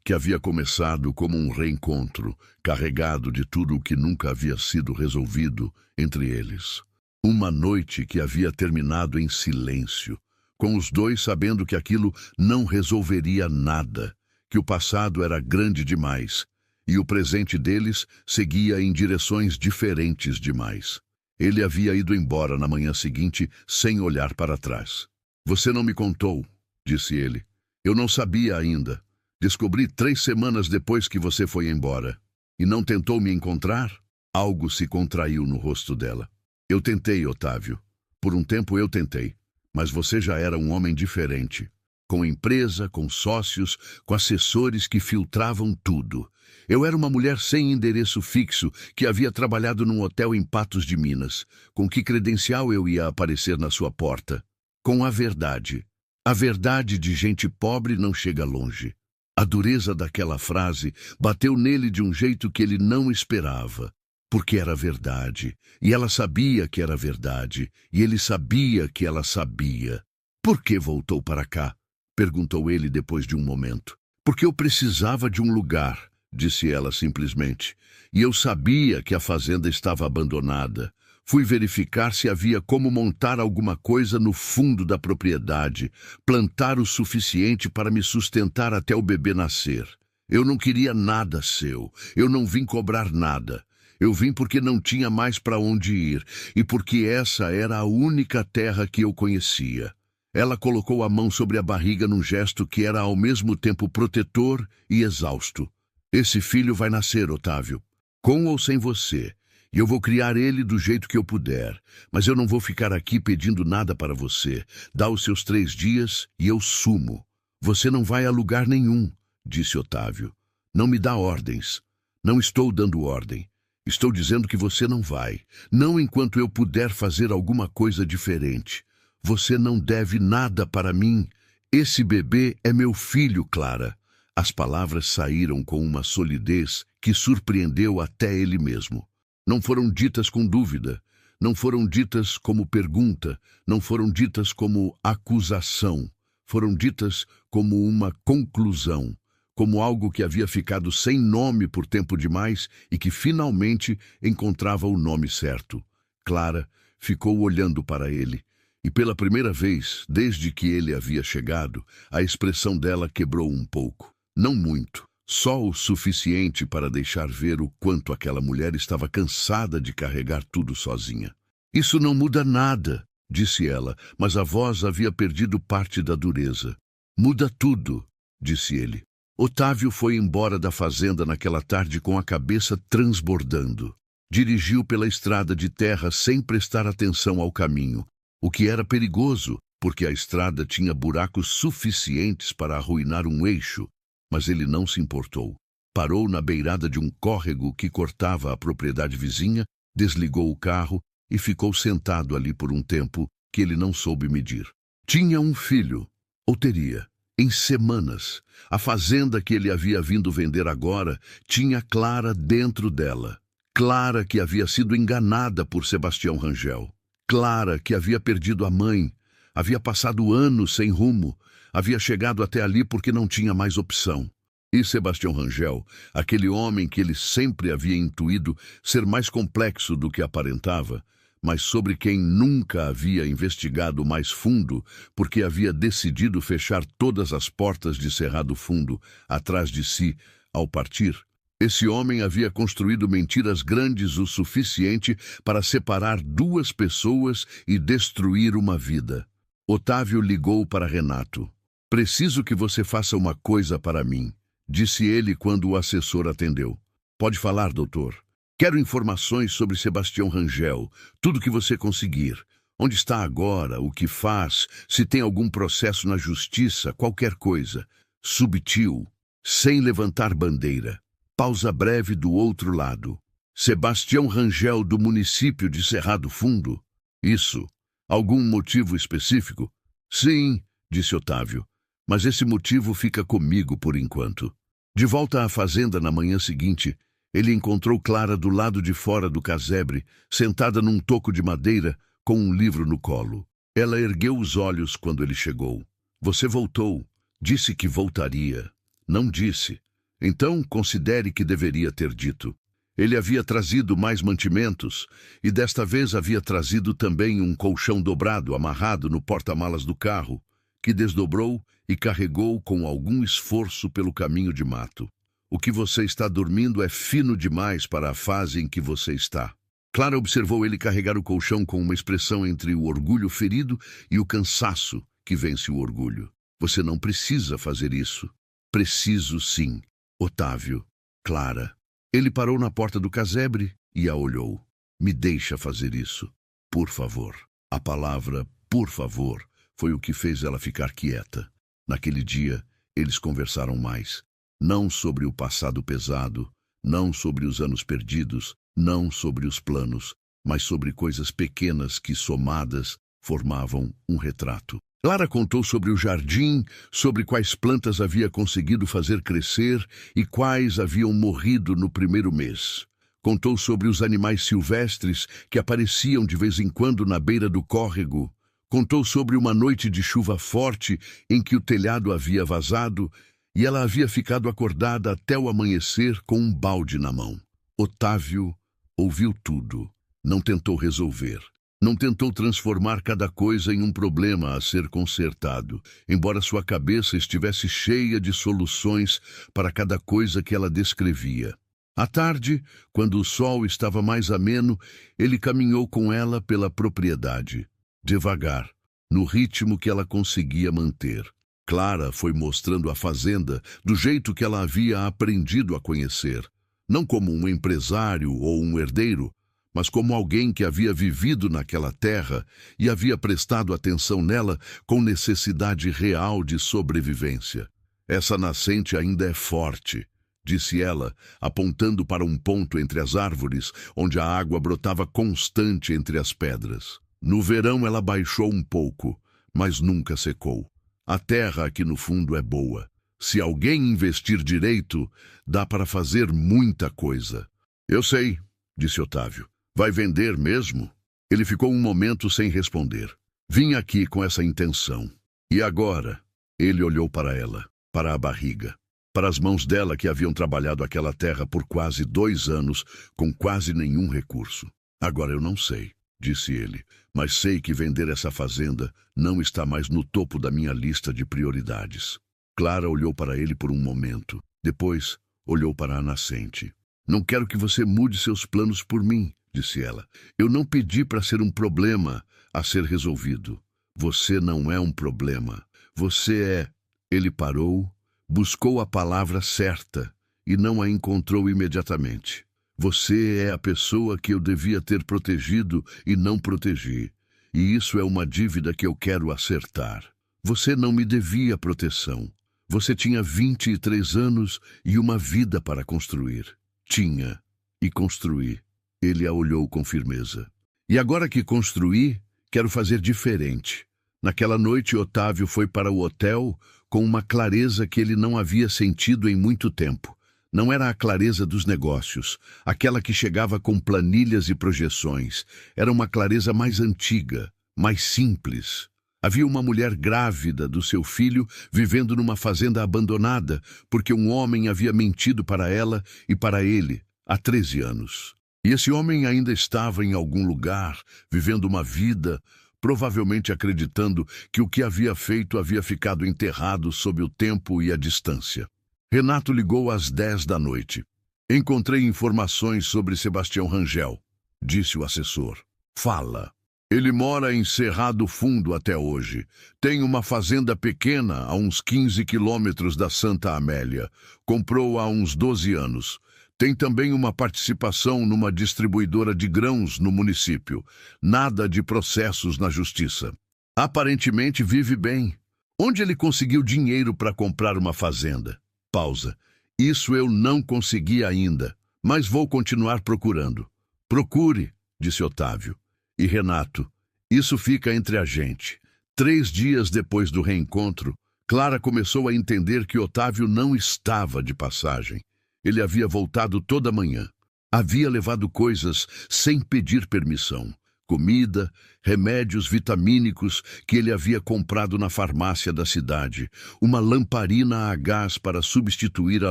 que havia começado como um reencontro, carregado de tudo o que nunca havia sido resolvido entre eles. Uma noite que havia terminado em silêncio, com os dois sabendo que aquilo não resolveria nada, que o passado era grande demais e o presente deles seguia em direções diferentes demais. Ele havia ido embora na manhã seguinte sem olhar para trás. Você não me contou, disse ele. Eu não sabia ainda. Descobri 3 semanas depois que você foi embora. E não tentou me encontrar? Algo se contraiu no rosto dela. Eu tentei, Otávio. Por um tempo eu tentei. Mas você já era um homem diferente. Com empresa, com sócios, com assessores que filtravam tudo. Eu era uma mulher sem endereço fixo que havia trabalhado num hotel em Patos de Minas. Com que credencial eu ia aparecer na sua porta? Com a verdade. A verdade de gente pobre não chega longe. A dureza daquela frase bateu nele de um jeito que ele não esperava. Porque era verdade. E ela sabia que era verdade. E ele sabia que ela sabia. Por que voltou para cá? Perguntou ele depois de um momento. Porque eu precisava de um lugar, disse ela simplesmente. E eu sabia que a fazenda estava abandonada. Fui verificar se havia como montar alguma coisa no fundo da propriedade, plantar o suficiente para me sustentar até o bebê nascer. Eu não queria nada seu, eu não vim cobrar nada. Eu vim porque não tinha mais para onde ir, e porque essa era a única terra que eu conhecia. Ela colocou a mão sobre a barriga num gesto que era ao mesmo tempo protetor e exausto. Esse filho vai nascer, Otávio, com ou sem você. E eu vou criar ele do jeito que eu puder. Mas eu não vou ficar aqui pedindo nada para você. Dá os seus 3 dias e eu sumo. Você não vai a lugar nenhum, disse Otávio. Não me dá ordens. Não estou dando ordem. Estou dizendo que você não vai. Não enquanto eu puder fazer alguma coisa diferente. Você não deve nada para mim. Esse bebê é meu filho, Clara. As palavras saíram com uma solidez que surpreendeu até ele mesmo. Não foram ditas com dúvida, não foram ditas como pergunta, não foram ditas como acusação, foram ditas como uma conclusão, como algo que havia ficado sem nome por tempo demais e que finalmente encontrava o nome certo. Clara ficou olhando para ele, e pela primeira vez, desde que ele havia chegado, a expressão dela quebrou um pouco. Não muito. Só o suficiente para deixar ver o quanto aquela mulher estava cansada de carregar tudo sozinha. Isso não muda nada, disse ela, mas a voz havia perdido parte da dureza. Muda tudo, disse ele. Otávio foi embora da fazenda naquela tarde com a cabeça transbordando. Dirigiu pela estrada de terra sem prestar atenção ao caminho, o que era perigoso, porque a estrada tinha buracos suficientes para arruinar um eixo. Mas ele não se importou. Parou na beirada de um córrego que cortava a propriedade vizinha, desligou o carro e ficou sentado ali por um tempo que ele não soube medir. Tinha um filho, ou teria, em semanas. A fazenda que ele havia vindo vender agora tinha Clara dentro dela. Clara que havia sido enganada por Sebastião Rangel. Clara que havia perdido a mãe, havia passado anos sem rumo, havia chegado até ali porque não tinha mais opção. E Sebastião Rangel, aquele homem que ele sempre havia intuído ser mais complexo do que aparentava, mas sobre quem nunca havia investigado mais fundo, porque havia decidido fechar todas as portas de Cerrado Fundo atrás de si ao partir. Esse homem havia construído mentiras grandes o suficiente para separar 2 pessoas e destruir uma vida. Otávio ligou para Renato. Preciso que você faça uma coisa para mim, disse ele quando o assessor atendeu. Pode falar, doutor. Quero informações sobre Sebastião Rangel, tudo que você conseguir. Onde está agora, o que faz, se tem algum processo na justiça, qualquer coisa. Subtil, sem levantar bandeira. Pausa breve do outro lado. Sebastião Rangel do município de Cerrado Fundo? Isso. Algum motivo específico? Sim, disse Otávio. mas esse motivo fica comigo por enquanto. De volta à fazenda na manhã seguinte, ele encontrou Clara do lado de fora do casebre, sentada num toco de madeira, com um livro no colo. Ela ergueu os olhos quando ele chegou. Você voltou. Disse que voltaria. Não disse. Então, considere que deveria ter dito. Ele havia trazido mais mantimentos, e desta vez havia trazido também um colchão dobrado amarrado no porta-malas do carro, que desdobrou e carregou com algum esforço pelo caminho de mato. O que você está dormindo é fino demais para a fase em que você está. Clara observou ele carregar o colchão com uma expressão entre o orgulho ferido e o cansaço que vence o orgulho. Você não precisa fazer isso. Preciso sim. Otávio. Clara. Ele parou na porta do casebre e a olhou. Me deixa fazer isso. Por favor. A palavra por favor foi o que fez ela ficar quieta. Naquele dia, eles conversaram mais. Não sobre o passado pesado, não sobre os anos perdidos, não sobre os planos, mas sobre coisas pequenas que, somadas, formavam um retrato. Clara contou sobre o jardim, sobre quais plantas havia conseguido fazer crescer e quais haviam morrido no primeiro mês. Contou sobre os animais silvestres que apareciam de vez em quando na beira do córrego. Contou sobre uma noite de chuva forte em que o telhado havia vazado e ela havia ficado acordada até o amanhecer com um balde na mão. Otávio ouviu tudo. Não tentou resolver. Não tentou transformar cada coisa em um problema a ser consertado, embora sua cabeça estivesse cheia de soluções para cada coisa que ela descrevia. À tarde, quando o sol estava mais ameno, ele caminhou com ela pela propriedade, devagar, no ritmo que ela conseguia manter. Clara foi mostrando a fazenda do jeito que ela havia aprendido a conhecer, não como um empresário ou um herdeiro, mas como alguém que havia vivido naquela terra e havia prestado atenção nela com necessidade real de sobrevivência. Essa nascente ainda é forte, disse ela, apontando para um ponto entre as árvores, onde a água brotava constante entre as pedras. No verão ela baixou um pouco, mas nunca secou. A terra aqui no fundo é boa. Se alguém investir direito, dá para fazer muita coisa. Eu sei, disse Otávio. Vai vender mesmo? Ele ficou um momento sem responder. Vim aqui com essa intenção. E agora? Ele olhou para ela, para a barriga, para as mãos dela que haviam trabalhado aquela terra por quase 2 anos, com quase nenhum recurso. Agora eu não sei, disse ele, mas sei que vender essa fazenda não está mais no topo da minha lista de prioridades. Clara olhou para ele por um momento. Depois, olhou para a nascente. Não quero que você mude seus planos por mim, disse ela. Eu não pedi para ser um problema a ser resolvido. Você não é um problema. Você é... Ele parou, buscou a palavra certa e não a encontrou imediatamente. Você é a pessoa que eu devia ter protegido e não protegi. E isso é uma dívida que eu quero acertar. Você não me devia proteção. Você tinha 23 anos e uma vida para construir. Tinha. E construí. Ele a olhou com firmeza. E agora que construí, quero fazer diferente. Naquela noite, Otávio foi para o hotel com uma clareza que ele não havia sentido em muito tempo. Não era a clareza dos negócios, aquela que chegava com planilhas e projeções. Era uma clareza mais antiga, mais simples. Havia uma mulher grávida do seu filho vivendo numa fazenda abandonada, porque um homem havia mentido para ela e para ele há 13 anos. E esse homem ainda estava em algum lugar, vivendo uma vida, provavelmente acreditando que o que havia feito havia ficado enterrado sob o tempo e a distância. Renato ligou às 10 da noite. Encontrei informações sobre Sebastião Rangel, disse o assessor. Fala. Ele mora em Cerrado Fundo até hoje. Tem uma fazenda pequena a uns 15 quilômetros da Santa Amélia. Comprou há uns 12 anos. Tem também uma participação numa distribuidora de grãos no município. Nada de processos na justiça. Aparentemente vive bem. Onde ele conseguiu dinheiro para comprar uma fazenda? Pausa. Isso eu não consegui ainda, mas vou continuar procurando. Procure, disse Otávio. E Renato, isso fica entre a gente. 3 dias depois do reencontro, Clara começou a entender que Otávio não estava de passagem. Ele havia voltado toda manhã. Havia levado coisas sem pedir permissão. Comida, remédios vitamínicos que ele havia comprado na farmácia da cidade, uma lamparina a gás para substituir a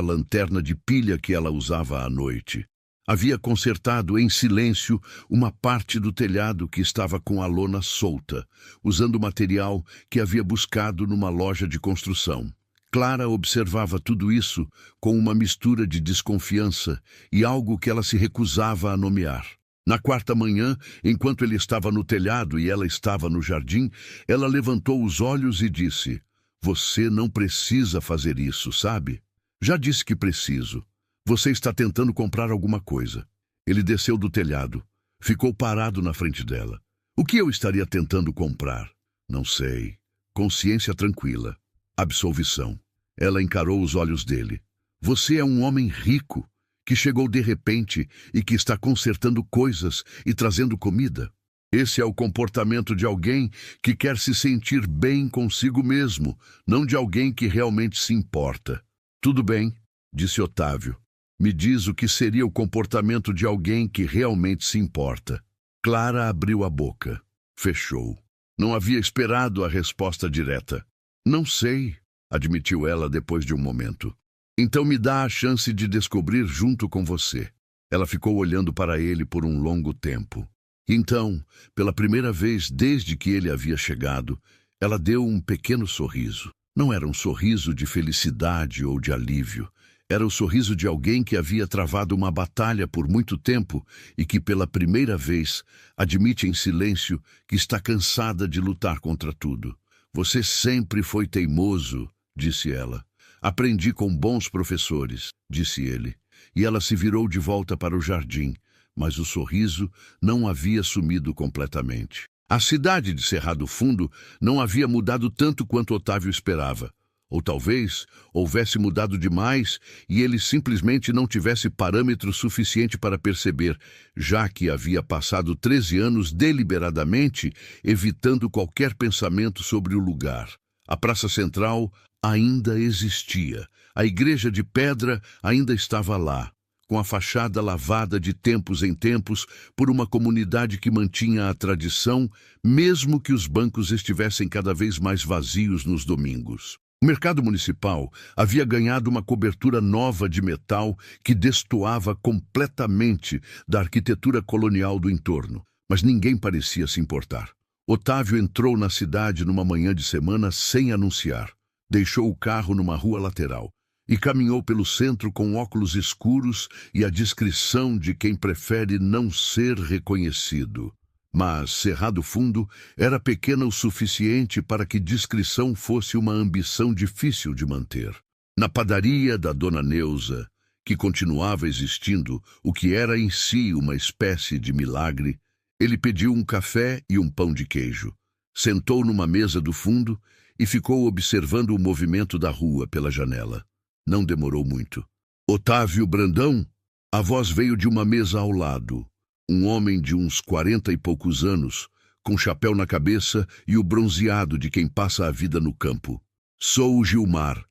lanterna de pilha que ela usava à noite. Havia consertado em silêncio uma parte do telhado que estava com a lona solta, usando material que havia buscado numa loja de construção. Clara observava tudo isso com uma mistura de desconfiança e algo que ela se recusava a nomear. Na quarta manhã, enquanto ele estava no telhado e ela estava no jardim, ela levantou os olhos e disse: "Você não precisa fazer isso, sabe? Já disse que preciso. Você está tentando comprar alguma coisa." Ele desceu do telhado. Ficou parado na frente dela. "O que eu estaria tentando comprar?" "Não sei." Consciência tranquila. Absolvição. Ela encarou os olhos dele. "Você é um homem rico, que chegou de repente e que está consertando coisas e trazendo comida. Esse é o comportamento de alguém que quer se sentir bem consigo mesmo, não de alguém que realmente se importa." "Tudo bem", disse Otávio. "Me diz o que seria o comportamento de alguém que realmente se importa." Clara abriu a boca. Fechou. Não havia esperado a resposta direta. "Não sei", admitiu ela depois de um momento. "Então me dá a chance de descobrir junto com você." Ela ficou olhando para ele por um longo tempo. Então, pela primeira vez desde que ele havia chegado, ela deu um pequeno sorriso. Não era um sorriso de felicidade ou de alívio. Era o sorriso de alguém que havia travado uma batalha por muito tempo e que, pela primeira vez, admite em silêncio que está cansada de lutar contra tudo. "Você sempre foi teimoso", disse ela. "Aprendi com bons professores", disse ele. E ela se virou de volta para o jardim, mas o sorriso não havia sumido completamente. A cidade de Cerrado Fundo não havia mudado tanto quanto Otávio esperava. Ou talvez houvesse mudado demais e ele simplesmente não tivesse parâmetro suficiente para perceber, já que havia passado 13 anos deliberadamente evitando qualquer pensamento sobre o lugar. A Praça Central ainda existia. A igreja de pedra ainda estava lá, com a fachada lavada de tempos em tempos por uma comunidade que mantinha a tradição, mesmo que os bancos estivessem cada vez mais vazios nos domingos. O mercado municipal havia ganhado uma cobertura nova de metal que destoava completamente da arquitetura colonial do entorno, mas ninguém parecia se importar. Otávio entrou na cidade numa manhã de semana sem anunciar. Deixou o carro numa rua lateral e caminhou pelo centro com óculos escuros e a discrição de quem prefere não ser reconhecido. Mas Cerrado Fundo era pequena o suficiente para que discrição fosse uma ambição difícil de manter. Na padaria da Dona Neuza, que continuava existindo, o que era em si uma espécie de milagre, ele pediu um café e um pão de queijo. Sentou numa mesa do fundo e ficou observando o movimento da rua pela janela. Não demorou muito. "Otávio Brandão?" A voz veio de uma mesa ao lado. Um homem de uns 40 e poucos anos, com chapéu na cabeça e o bronzeado de quem passa a vida no campo. "Sou o Gilmar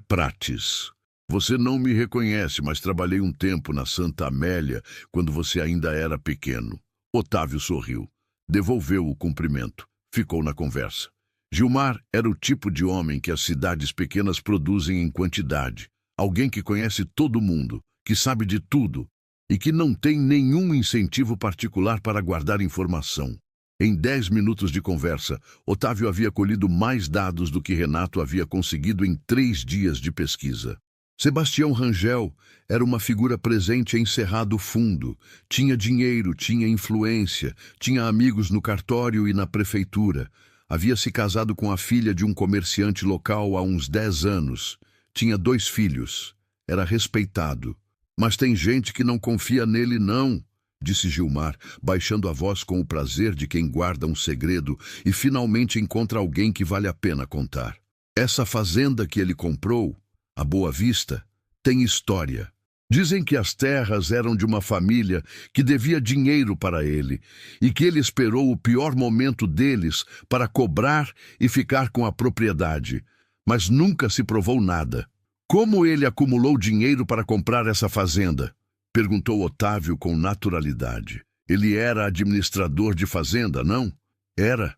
Prates. Você não me reconhece, mas trabalhei um tempo na Santa Amélia quando você ainda era pequeno." Otávio sorriu. Devolveu o cumprimento. Ficou na conversa. Gilmar era o tipo de homem que as cidades pequenas produzem em quantidade. Alguém que conhece todo mundo, que sabe de tudo e que não tem nenhum incentivo particular para guardar informação. Em 10 minutos de conversa, Otávio havia colhido mais dados do que Renato havia conseguido em 3 dias de pesquisa. Sebastião Rangel era uma figura presente em Cerrado Fundo. Tinha dinheiro, tinha influência, tinha amigos no cartório e na prefeitura. Havia se casado com a filha de um comerciante local há uns 10 anos. Tinha 2 filhos. Era respeitado. "Mas tem gente que não confia nele, não", disse Gilmar, baixando a voz com o prazer de quem guarda um segredo e finalmente encontra alguém que vale a pena contar. "Essa fazenda que ele comprou, a Boa Vista, tem história. Dizem que as terras eram de uma família que devia dinheiro para ele e que ele esperou o pior momento deles para cobrar e ficar com a propriedade. mas nunca se provou nada. Como ele acumulou dinheiro para comprar essa fazenda? Perguntou Otávio com naturalidade. Ele era administrador de fazenda, não? Era.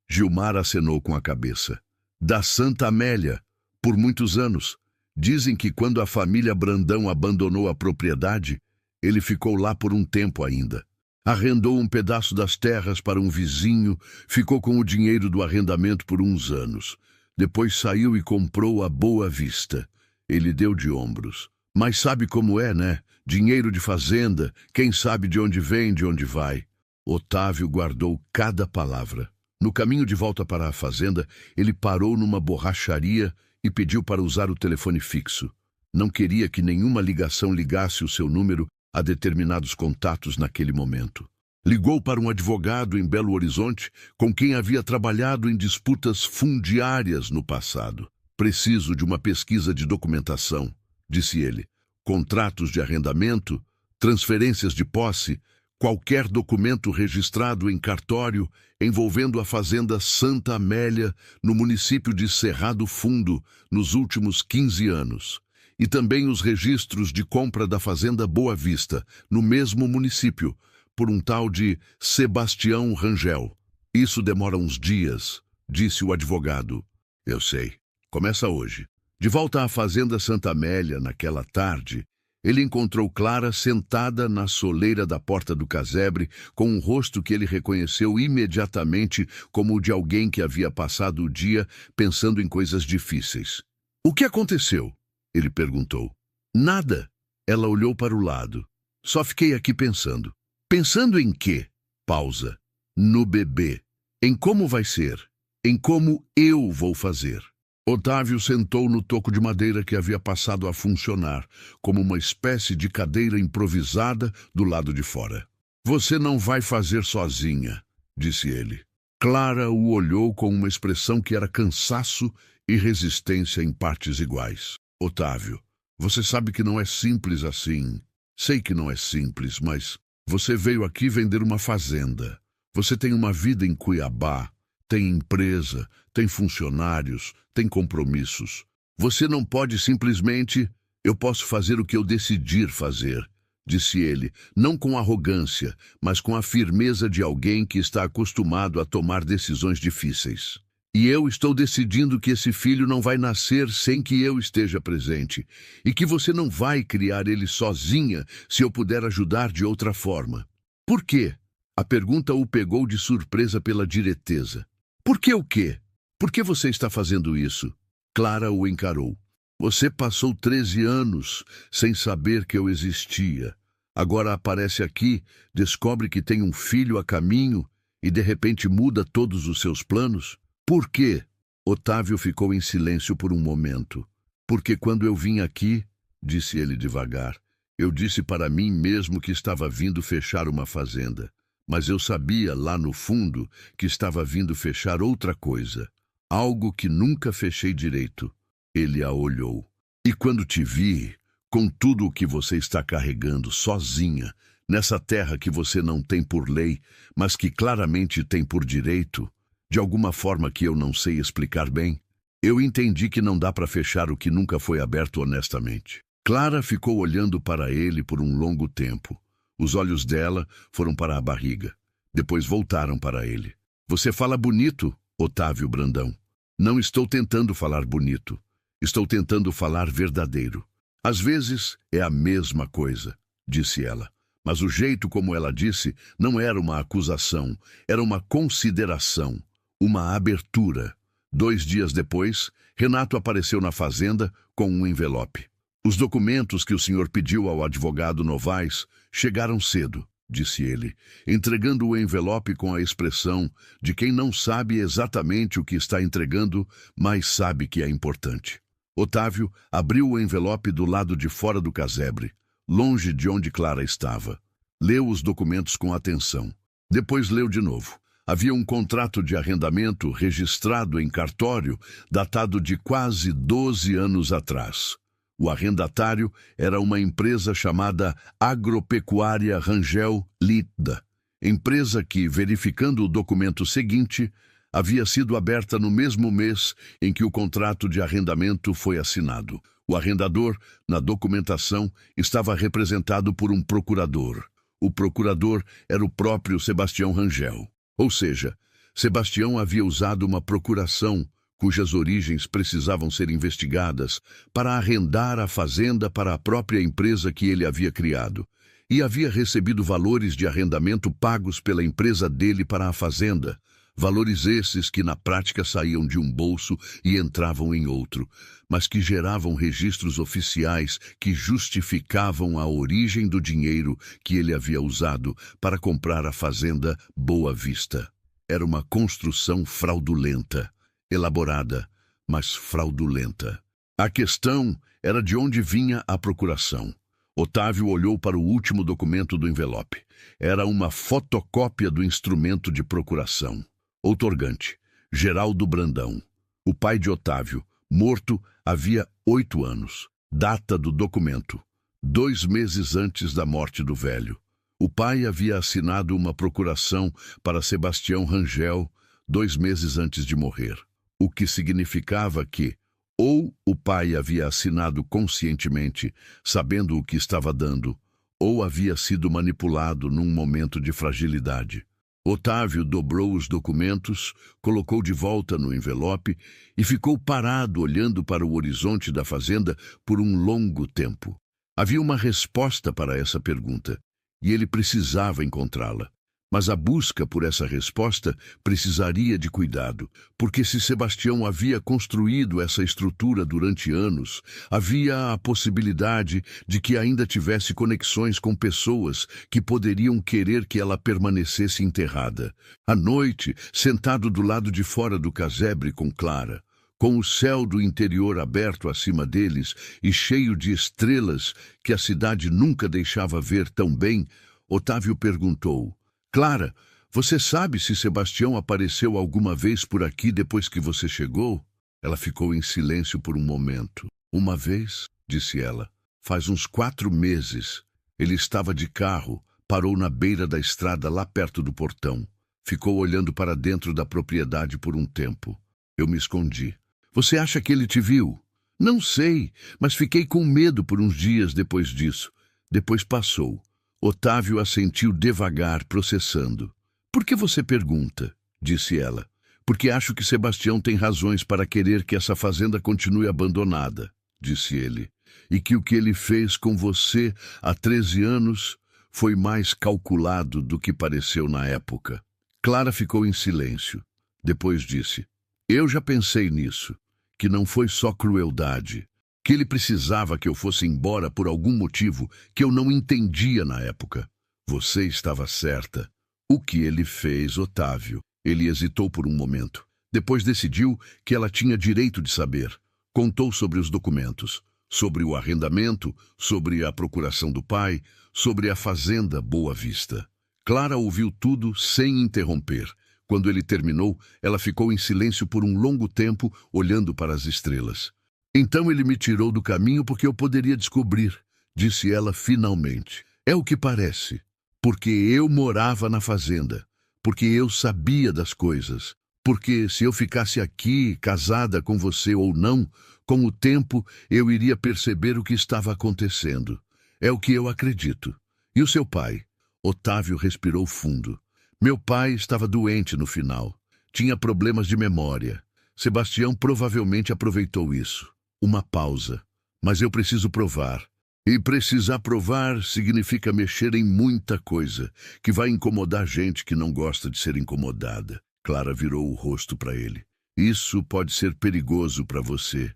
Gilmar acenou com a cabeça. Da Santa Amélia, por muitos anos. Dizem que quando a família Brandão abandonou a propriedade, ele ficou lá por um tempo ainda. Arrendou um pedaço das terras para um vizinho, ficou com o dinheiro do arrendamento por uns anos. Depois saiu e comprou a Boa Vista. Ele deu de ombros. Mas sabe como é, né? Dinheiro de fazenda, quem sabe de onde vem, de onde vai. Otávio guardou cada palavra. No caminho de volta para a fazenda, ele parou numa borracharia e pediu para usar o telefone fixo. Não queria que nenhuma ligação ligasse o seu número a determinados contatos naquele momento. Ligou para um advogado em Belo Horizonte com quem havia trabalhado em disputas fundiárias no passado. Preciso de uma pesquisa de documentação, disse ele. Contratos de arrendamento, transferências de posse, qualquer documento registrado em cartório envolvendo a fazenda Santa Amélia no município de Cerrado Fundo nos últimos 15 anos. E também os registros de compra da fazenda Boa Vista, no mesmo município, por um tal de Sebastião Rangel. Isso demora uns dias, disse o advogado. Eu sei. Começa hoje. De volta à fazenda Santa Amélia, naquela tarde, ele encontrou Clara sentada na soleira da porta do casebre, com um rosto que ele reconheceu imediatamente como o de alguém que havia passado o dia pensando em coisas difíceis. O que aconteceu? Ele perguntou. Nada. Ela olhou para o lado. Só fiquei aqui pensando. Pensando em quê? Pausa. No bebê. Em como vai ser. Em como eu vou fazer. Otávio sentou no toco de madeira que havia passado a funcionar, como uma espécie de cadeira improvisada do lado de fora. Você não vai fazer sozinha, disse ele. Clara o olhou com uma expressão que era cansaço e resistência em partes iguais. Otávio, você sabe que não é simples assim. Sei que não é simples, mas você veio aqui vender uma fazenda. Você tem uma vida em Cuiabá, tem empresa, tem funcionários, tem compromissos. Você não pode simplesmente... Eu posso fazer o que eu decidir fazer, disse ele, não com arrogância, mas com a firmeza de alguém que está acostumado a tomar decisões difíceis. E eu estou decidindo que esse filho não vai nascer sem que eu esteja presente, e que você não vai criar ele sozinha se eu puder ajudar de outra forma. Por quê? A pergunta o pegou de surpresa pela direteza. Por que o quê? Por que você está fazendo isso? Clara o encarou. Você passou 13 anos sem saber que eu existia. Agora aparece aqui, descobre que tem um filho a caminho e de repente muda todos os seus planos? Por quê? Otávio ficou em silêncio por um momento. Porque quando eu vim aqui, disse ele devagar, eu disse para mim mesmo que estava vindo fechar uma fazenda. Mas eu sabia, lá no fundo, que estava vindo fechar outra coisa. Algo que nunca fechei direito. Ele a olhou. E quando te vi, com tudo o que você está carregando sozinha, nessa terra que você não tem por lei, mas que claramente tem por direito, de alguma forma que eu não sei explicar bem, eu entendi que não dá para fechar o que nunca foi aberto honestamente. Clara ficou olhando para ele por um longo tempo. Os olhos dela foram para a barriga. Depois voltaram para ele. Você fala bonito, Otávio Brandão. Não estou tentando falar bonito. Estou tentando falar verdadeiro. Às vezes é a mesma coisa, disse ela. Mas o jeito como ela disse não era uma acusação, era uma consideração, uma abertura. 2 dias depois, Renato apareceu na fazenda com um envelope. Os documentos que o senhor pediu ao advogado Novaes chegaram cedo, disse ele, entregando o envelope com a expressão de quem não sabe exatamente o que está entregando, mas sabe que é importante. Otávio abriu o envelope do lado de fora do casebre, longe de onde Clara estava. Leu os documentos com atenção. Depois leu de novo. Havia um contrato de arrendamento registrado em cartório, datado de quase 12 anos atrás. O arrendatário era uma empresa chamada Agropecuária Rangel Lida, empresa que, verificando o documento seguinte, havia sido aberta no mesmo mês em que o contrato de arrendamento foi assinado. O arrendador, na documentação, estava representado por um procurador. O procurador era o próprio Sebastião Rangel. Ou seja, Sebastião havia usado uma procuração, cujas origens precisavam ser investigadas, para arrendar a fazenda para a própria empresa que ele havia criado. E havia recebido valores de arrendamento pagos pela empresa dele para a fazenda. Valores esses que na prática saíam de um bolso e entravam em outro, mas que geravam registros oficiais que justificavam a origem do dinheiro que ele havia usado para comprar a fazenda Boa Vista. Era uma construção fraudulenta, elaborada, mas fraudulenta. A questão era de onde vinha a procuração. Otávio olhou para o último documento do envelope. Era uma fotocópia do instrumento de procuração. Outorgante, Geraldo Brandão. O pai de Otávio, morto havia 8 anos. Data do documento: 2 meses antes da morte do velho. O pai havia assinado uma procuração para Sebastião Rangel 2 meses antes de morrer. O que significava que, ou o pai havia assinado conscientemente, sabendo o que estava dando, ou havia sido manipulado num momento de fragilidade. Otávio dobrou os documentos, colocou de volta no envelope e ficou parado olhando para o horizonte da fazenda por um longo tempo. Havia uma resposta para essa pergunta, e ele precisava encontrá-la. Mas a busca por essa resposta precisaria de cuidado, porque se Sebastião havia construído essa estrutura durante anos, havia a possibilidade de que ainda tivesse conexões com pessoas que poderiam querer que ela permanecesse enterrada. À noite, sentado do lado de fora do casebre com Clara, com o céu do interior aberto acima deles e cheio de estrelas que a cidade nunca deixava ver tão bem, Otávio perguntou: Clara, você sabe se Sebastião apareceu alguma vez por aqui depois que você chegou? Ela ficou em silêncio por um momento. Uma vez, disse ela, faz uns 4 meses. Ele estava de carro, parou na beira da estrada lá perto do portão. Ficou olhando para dentro da propriedade por um tempo. Eu me escondi. Você acha que ele te viu? Não sei, mas fiquei com medo por uns dias depois disso. Depois passou. Otávio assentiu devagar, processando. Por que você pergunta? Disse ela. Porque acho que Sebastião tem razões para querer que essa fazenda continue abandonada, disse ele. E que o que ele fez com você há 13 anos foi mais calculado do que pareceu na época. Clara ficou em silêncio. Depois disse: Eu já pensei nisso, que não foi só crueldade. Que ele precisava que eu fosse embora por algum motivo que eu não entendia na época. Você estava certa. O que ele fez, Otávio? Ele hesitou por um momento. Depois decidiu que ela tinha direito de saber. Contou sobre os documentos, sobre o arrendamento, sobre a procuração do pai, sobre a fazenda Boa Vista. Clara ouviu tudo sem interromper. Quando ele terminou, ela ficou em silêncio por um longo tempo, olhando para as estrelas. Então ele me tirou do caminho porque eu poderia descobrir, disse ela finalmente. É o que parece. Porque eu morava na fazenda. Porque eu sabia das coisas. Porque se eu ficasse aqui, casada com você ou não, com o tempo eu iria perceber o que estava acontecendo. É o que eu acredito. E o seu pai? Otávio respirou fundo. Meu pai estava doente no final. Tinha problemas de memória. Sebastião provavelmente aproveitou isso. Uma pausa. Mas eu preciso provar. E precisar provar significa mexer em muita coisa, que vai incomodar gente que não gosta de ser incomodada. Clara virou o rosto para ele. Isso pode ser perigoso para você.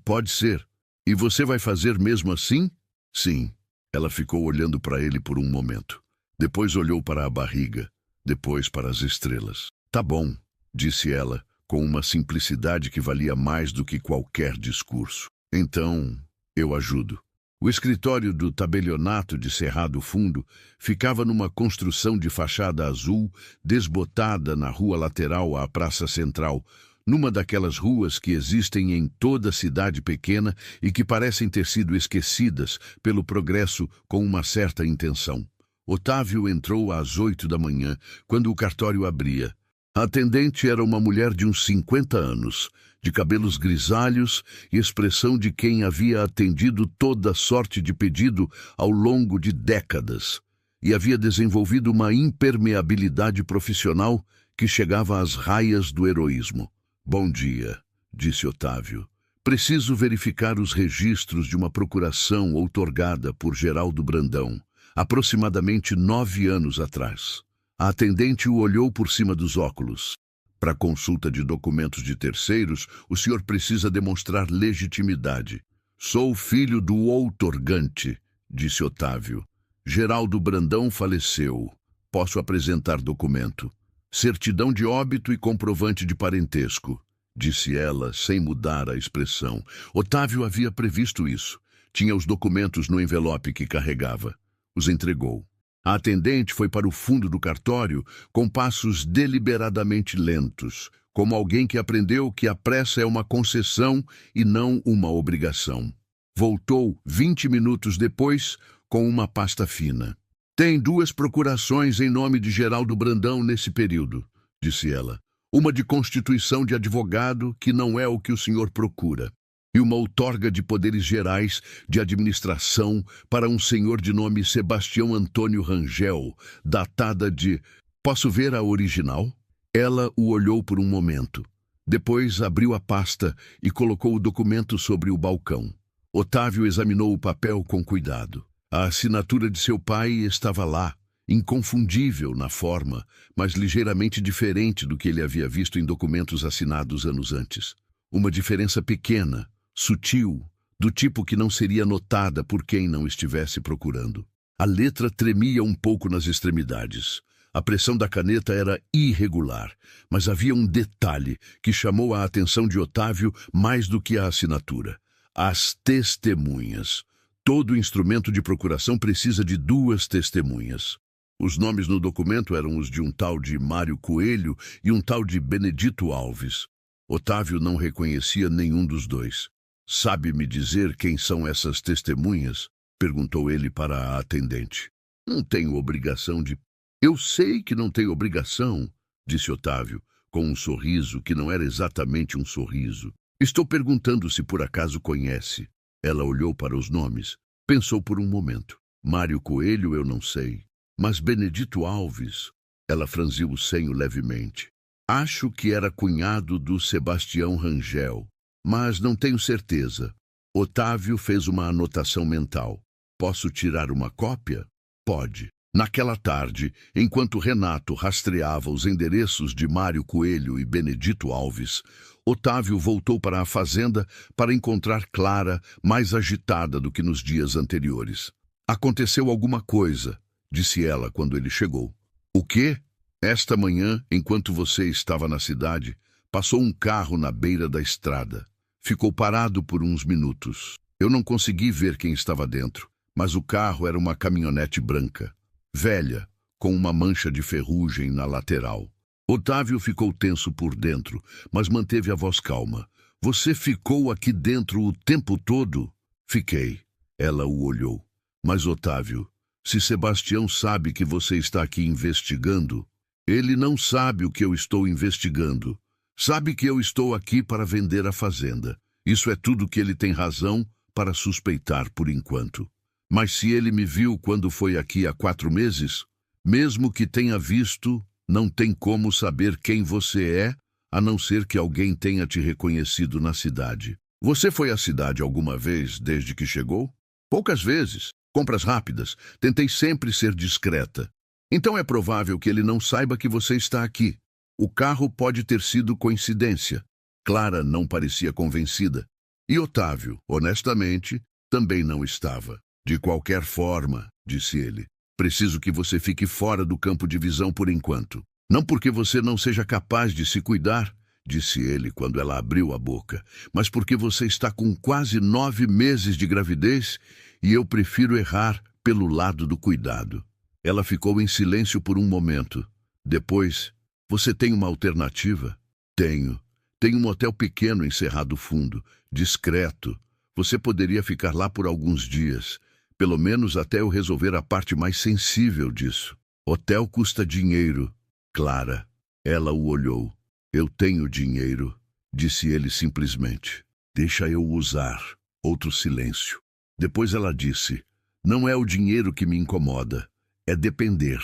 Pode ser. E você vai fazer mesmo assim? Sim. Ela ficou olhando para ele por um momento. Depois olhou para a barriga. Depois para as estrelas. Tá bom, disse ela, com uma simplicidade que valia mais do que qualquer discurso. Então, eu ajudo. O escritório do tabelionato de Cerrado Fundo ficava numa construção de fachada azul, desbotada na rua lateral à Praça Central, numa daquelas ruas que existem em toda cidade pequena e que parecem ter sido esquecidas pelo progresso com uma certa intenção. Otávio entrou às 8 da manhã, quando o cartório abria. A atendente era uma mulher de uns 50 anos, de cabelos grisalhos e expressão de quem havia atendido toda sorte de pedido ao longo de décadas e havia desenvolvido uma impermeabilidade profissional que chegava às raias do heroísmo. Bom dia, disse Otávio. Preciso verificar os registros de uma procuração outorgada por Geraldo Brandão, aproximadamente 9 anos atrás. A atendente o olhou por cima dos óculos. Para consulta de documentos de terceiros, o senhor precisa demonstrar legitimidade. Sou filho do outorgante, disse Otávio. Geraldo Brandão faleceu. Posso apresentar documento. Certidão de óbito e comprovante de parentesco, disse ela, sem mudar a expressão. Otávio havia previsto isso. Tinha os documentos no envelope que carregava. Os entregou. A atendente foi para o fundo do cartório com passos deliberadamente lentos, como alguém que aprendeu que a pressa é uma concessão e não uma obrigação. Voltou 20 minutos depois com uma pasta fina. Tem 2 procurações em nome de Geraldo Brandão nesse período, disse ela. Uma de constituição de advogado, que não é o que o senhor procura, e uma outorga de poderes gerais de administração para um senhor de nome Sebastião Antônio Rangel, datada de... Posso ver a original? Ela o olhou por um momento. Depois abriu a pasta e colocou o documento sobre o balcão. Otávio examinou o papel com cuidado. A assinatura de seu pai estava lá, inconfundível na forma, mas ligeiramente diferente do que ele havia visto em documentos assinados anos antes. Uma diferença pequena, sutil, do tipo que não seria notada por quem não estivesse procurando. A letra tremia um pouco nas extremidades. A pressão da caneta era irregular, mas havia um detalhe que chamou a atenção de Otávio mais do que a assinatura. As testemunhas. Todo instrumento de procuração precisa de 2 testemunhas. Os nomes no documento eram os de um tal de Mário Coelho e um tal de Benedito Alves. Otávio não reconhecia nenhum dos dois. Sabe me dizer quem são essas testemunhas? Perguntou ele para a atendente. Não tenho obrigação de... Eu sei que não tenho obrigação, disse Otávio, com um sorriso que não era exatamente um sorriso. Estou perguntando se por acaso conhece. Ela olhou para os nomes. Pensou por um momento. Mário Coelho eu não sei. Mas Benedito Alves... Ela franziu o senho levemente. Acho que era cunhado do Sebastião Rangel, mas não tenho certeza. Otávio fez uma anotação mental. Posso tirar uma cópia? Pode. Naquela tarde, enquanto Renato rastreava os endereços de Mário Coelho e Benedito Alves, Otávio voltou para a fazenda para encontrar Clara mais agitada do que nos dias anteriores. Aconteceu alguma coisa, disse ela quando ele chegou. O quê? Esta manhã, enquanto você estava na cidade, passou um carro na beira da estrada. Ficou parado por uns minutos. Eu não consegui ver quem estava dentro, mas o carro era uma caminhonete branca, velha, com uma mancha de ferrugem na lateral. Otávio ficou tenso por dentro, mas manteve a voz calma. Você ficou aqui dentro o tempo todo? Fiquei. Ela o olhou. Mas, Otávio, se Sebastião sabe que você está aqui investigando, ele não sabe o que eu estou investigando. Sabe que eu estou aqui para vender a fazenda. Isso é tudo que ele tem razão para suspeitar por enquanto. Mas se ele me viu quando foi aqui há 4 meses, mesmo que tenha visto, não tem como saber quem você é, a não ser que alguém tenha te reconhecido na cidade. Você foi à cidade alguma vez desde que chegou? Poucas vezes. Compras rápidas. Tentei sempre ser discreta. Então é provável que ele não saiba que você está aqui. O carro pode ter sido coincidência. Clara não parecia convencida. E Otávio, honestamente, também não estava. De qualquer forma, disse ele, preciso que você fique fora do campo de visão por enquanto. Não porque você não seja capaz de se cuidar, disse ele quando ela abriu a boca, mas porque você está com quase 9 meses de gravidez e eu prefiro errar pelo lado do cuidado. Ela ficou em silêncio por um momento. Depois, você tem uma alternativa? Tenho. Tem um hotel pequeno em Cerrado Fundo, discreto. Você poderia ficar lá por alguns dias, pelo menos até eu resolver a parte mais sensível disso. Hotel custa dinheiro, Clara. Ela o olhou. Eu tenho dinheiro, disse ele simplesmente. Deixa eu usar. Outro silêncio. Depois ela disse, não é o dinheiro que me incomoda, é depender.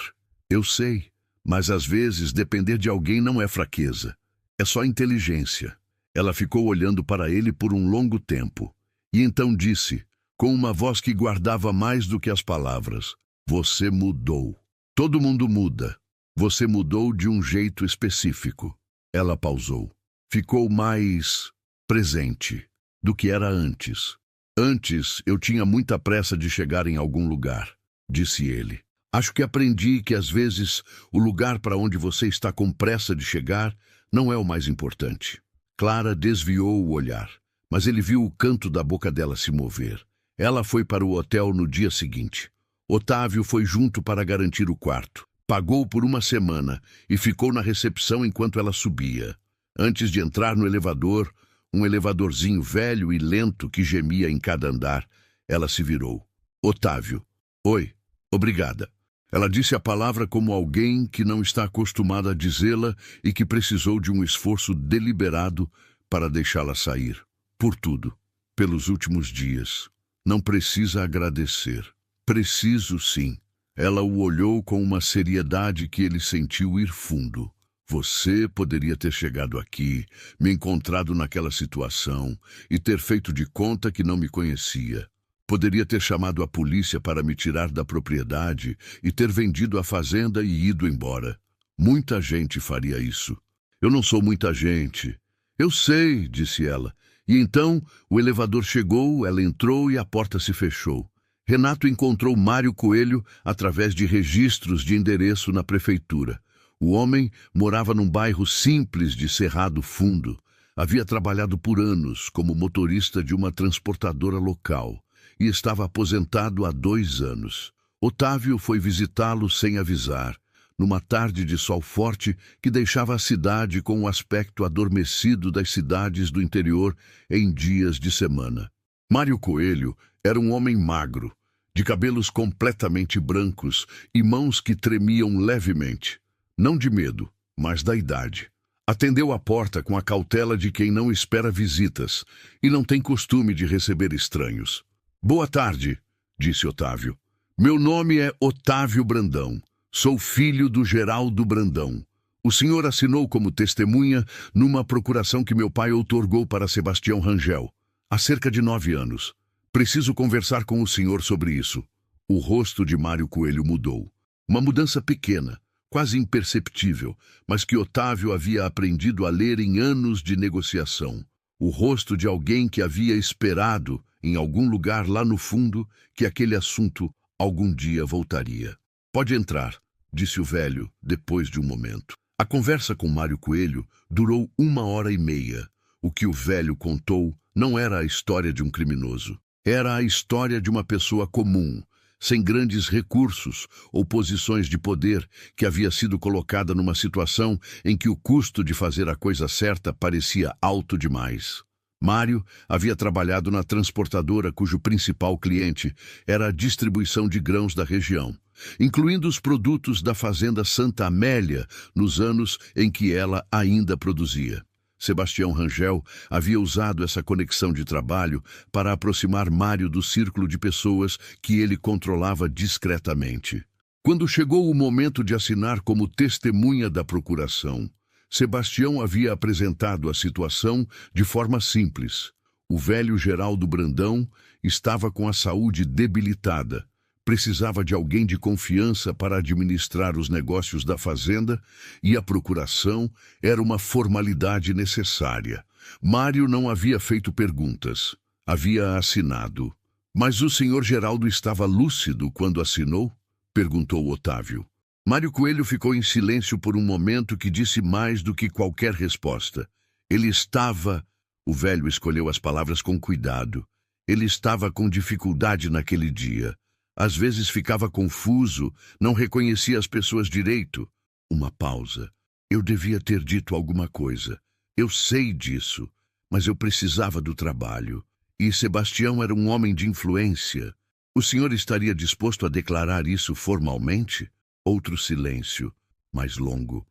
Eu sei, mas às vezes depender de alguém não é fraqueza, é só inteligência. Ela ficou olhando para ele por um longo tempo, e então disse, com uma voz que guardava mais do que as palavras, você mudou. Todo mundo muda. Você mudou de um jeito específico. Ela pausou. Ficou mais presente do que era antes. Antes, eu tinha muita pressa de chegar em algum lugar, disse ele. Acho que aprendi que às vezes o lugar para onde você está com pressa de chegar não é o mais importante. Clara desviou o olhar, mas ele viu o canto da boca dela se mover. Ela foi para o hotel no dia seguinte. Otávio foi junto para garantir o quarto. Pagou por uma semana e ficou na recepção enquanto ela subia. Antes de entrar no elevador, um elevadorzinho velho e lento que gemia em cada andar, ela se virou. Otávio. Oi. Obrigada. Ela disse a palavra como alguém que não está acostumada a dizê-la e que precisou de um esforço deliberado para deixá-la sair. Por tudo. Pelos últimos dias. Não precisa agradecer. Preciso sim. Ela o olhou com uma seriedade que ele sentiu ir fundo. Você poderia ter chegado aqui, me encontrado naquela situação e ter feito de conta que não me conhecia. Poderia ter chamado a polícia para me tirar da propriedade e ter vendido a fazenda e ido embora. Muita gente faria isso. Eu não sou muita gente. Eu sei, disse ela. E então o elevador chegou, ela entrou e a porta se fechou. Renato encontrou Mário Coelho através de registros de endereço na prefeitura. O homem morava num bairro simples de Cerrado Fundo. Havia trabalhado por anos como motorista de uma transportadora local e estava aposentado há 2 anos. Otávio foi visitá-lo sem avisar, numa tarde de sol forte que deixava a cidade com o aspecto adormecido das cidades do interior em dias de semana. Mário Coelho era um homem magro, de cabelos completamente brancos e mãos que tremiam levemente. Não de medo, mas da idade. Atendeu a porta com a cautela de quem não espera visitas e não tem costume de receber estranhos. Boa tarde, disse Otávio. Meu nome é Otávio Brandão. Sou filho do Geraldo Brandão. O senhor assinou como testemunha numa procuração que meu pai outorgou para Sebastião Rangel, há cerca de 9 anos. Preciso conversar com o senhor sobre isso. O rosto de Mário Coelho mudou. Uma mudança pequena, quase imperceptível, mas que Otávio havia aprendido a ler em anos de negociação. O rosto de alguém que havia esperado, em algum lugar lá no fundo, que aquele assunto algum dia voltaria. Pode entrar, disse o velho, depois de um momento. A conversa com Mário Coelho durou 1h30. O que o velho contou não era a história de um criminoso. Era a história de uma pessoa comum, sem grandes recursos ou posições de poder, que havia sido colocada numa situação em que o custo de fazer a coisa certa parecia alto demais. Mário havia trabalhado na transportadora cujo principal cliente era a distribuição de grãos da região, incluindo os produtos da fazenda Santa Amélia nos anos em que ela ainda produzia. Sebastião Rangel havia usado essa conexão de trabalho para aproximar Mário do círculo de pessoas que ele controlava discretamente. Quando chegou o momento de assinar como testemunha da procuração, Sebastião havia apresentado a situação de forma simples. O velho Geraldo Brandão estava com a saúde debilitada. Precisava de alguém de confiança para administrar os negócios da fazenda e a procuração era uma formalidade necessária. Mário não havia feito perguntas. Havia assinado. Mas o senhor Geraldo estava lúcido quando assinou? Perguntou Otávio. Mário Coelho ficou em silêncio por um momento que disse mais do que qualquer resposta. Ele estava... O velho escolheu as palavras com cuidado. Ele estava com dificuldade naquele dia. Às vezes ficava confuso, não reconhecia as pessoas direito. Uma pausa. Eu devia ter dito alguma coisa. Eu sei disso, mas eu precisava do trabalho. E Sebastião era um homem de influência. O senhor estaria disposto a declarar isso formalmente? Outro silêncio, mais longo.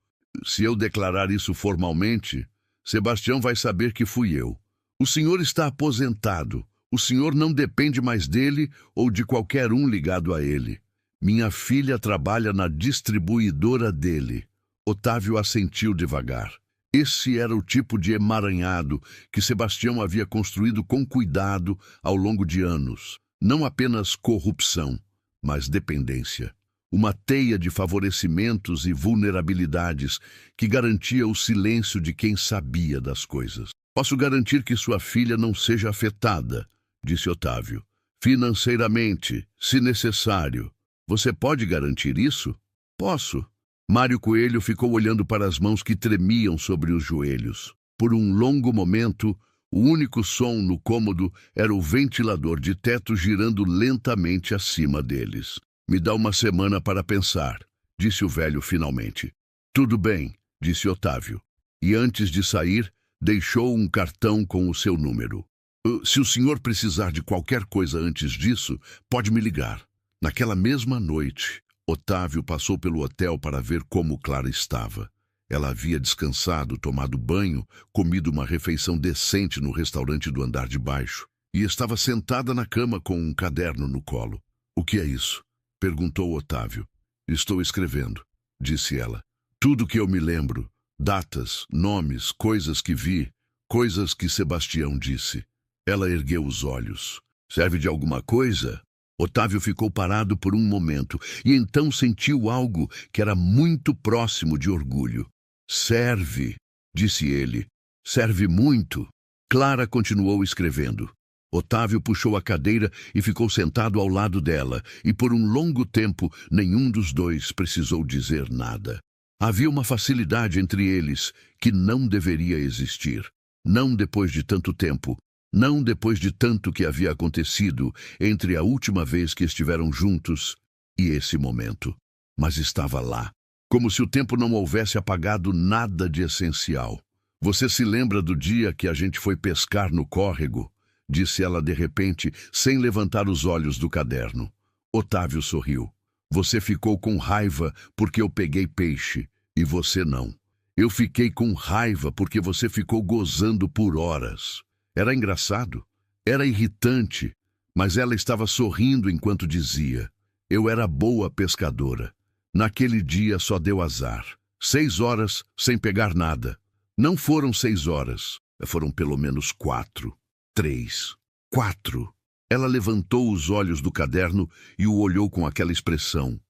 Se eu declarar isso formalmente, Sebastião vai saber que fui eu. O senhor está aposentado. O senhor não depende mais dele ou de qualquer um ligado a ele. Minha filha trabalha na distribuidora dele. Otávio assentiu devagar. Esse era o tipo de emaranhado que Sebastião havia construído com cuidado ao longo de anos. Não apenas corrupção, mas dependência. Uma teia de favorecimentos e vulnerabilidades que garantia o silêncio de quem sabia das coisas. Posso garantir que sua filha não seja afetada, disse Otávio. Financeiramente, se necessário. Você pode garantir isso? Posso. Mário Coelho ficou olhando para as mãos que tremiam sobre os joelhos. Por um longo momento, o único som no cômodo era o ventilador de teto girando lentamente acima deles. Me dá uma semana para pensar, disse o velho finalmente. Tudo bem, disse Otávio. E antes de sair, deixou um cartão com o seu número. Se o senhor precisar de qualquer coisa antes disso, pode me ligar. Naquela mesma noite, Otávio passou pelo hotel para ver como Clara estava. Ela havia descansado, tomado banho, comido uma refeição decente no restaurante do andar de baixo e estava sentada na cama com um caderno no colo. O que é isso? Perguntou Otávio. Estou escrevendo, disse ela. Tudo que eu me lembro, datas, nomes, coisas que vi, coisas que Sebastião disse. Ela ergueu os olhos. Serve de alguma coisa? Otávio ficou parado por um momento e então sentiu algo que era muito próximo de orgulho. Serve, disse ele. Serve muito. Clara continuou escrevendo. Otávio puxou a cadeira e ficou sentado ao lado dela, e por um longo tempo nenhum dos dois precisou dizer nada. Havia uma facilidade entre eles que não deveria existir. Não depois de tanto tempo, não depois de tanto que havia acontecido entre a última vez que estiveram juntos e esse momento. Mas estava lá, como se o tempo não houvesse apagado nada de essencial. Você se lembra do dia que a gente foi pescar no córrego? Disse ela de repente, sem levantar os olhos do caderno. Otávio sorriu. Você ficou com raiva porque eu peguei peixe, e você não. Eu fiquei com raiva porque você ficou gozando por horas. Era engraçado, era irritante, mas ela estava sorrindo enquanto dizia. Eu era boa pescadora. Naquele dia só deu azar. 6 horas sem pegar nada. Não foram 6 horas, foram pelo menos 4. 3, 4. Ela levantou os olhos do caderno e o olhou com aquela expressão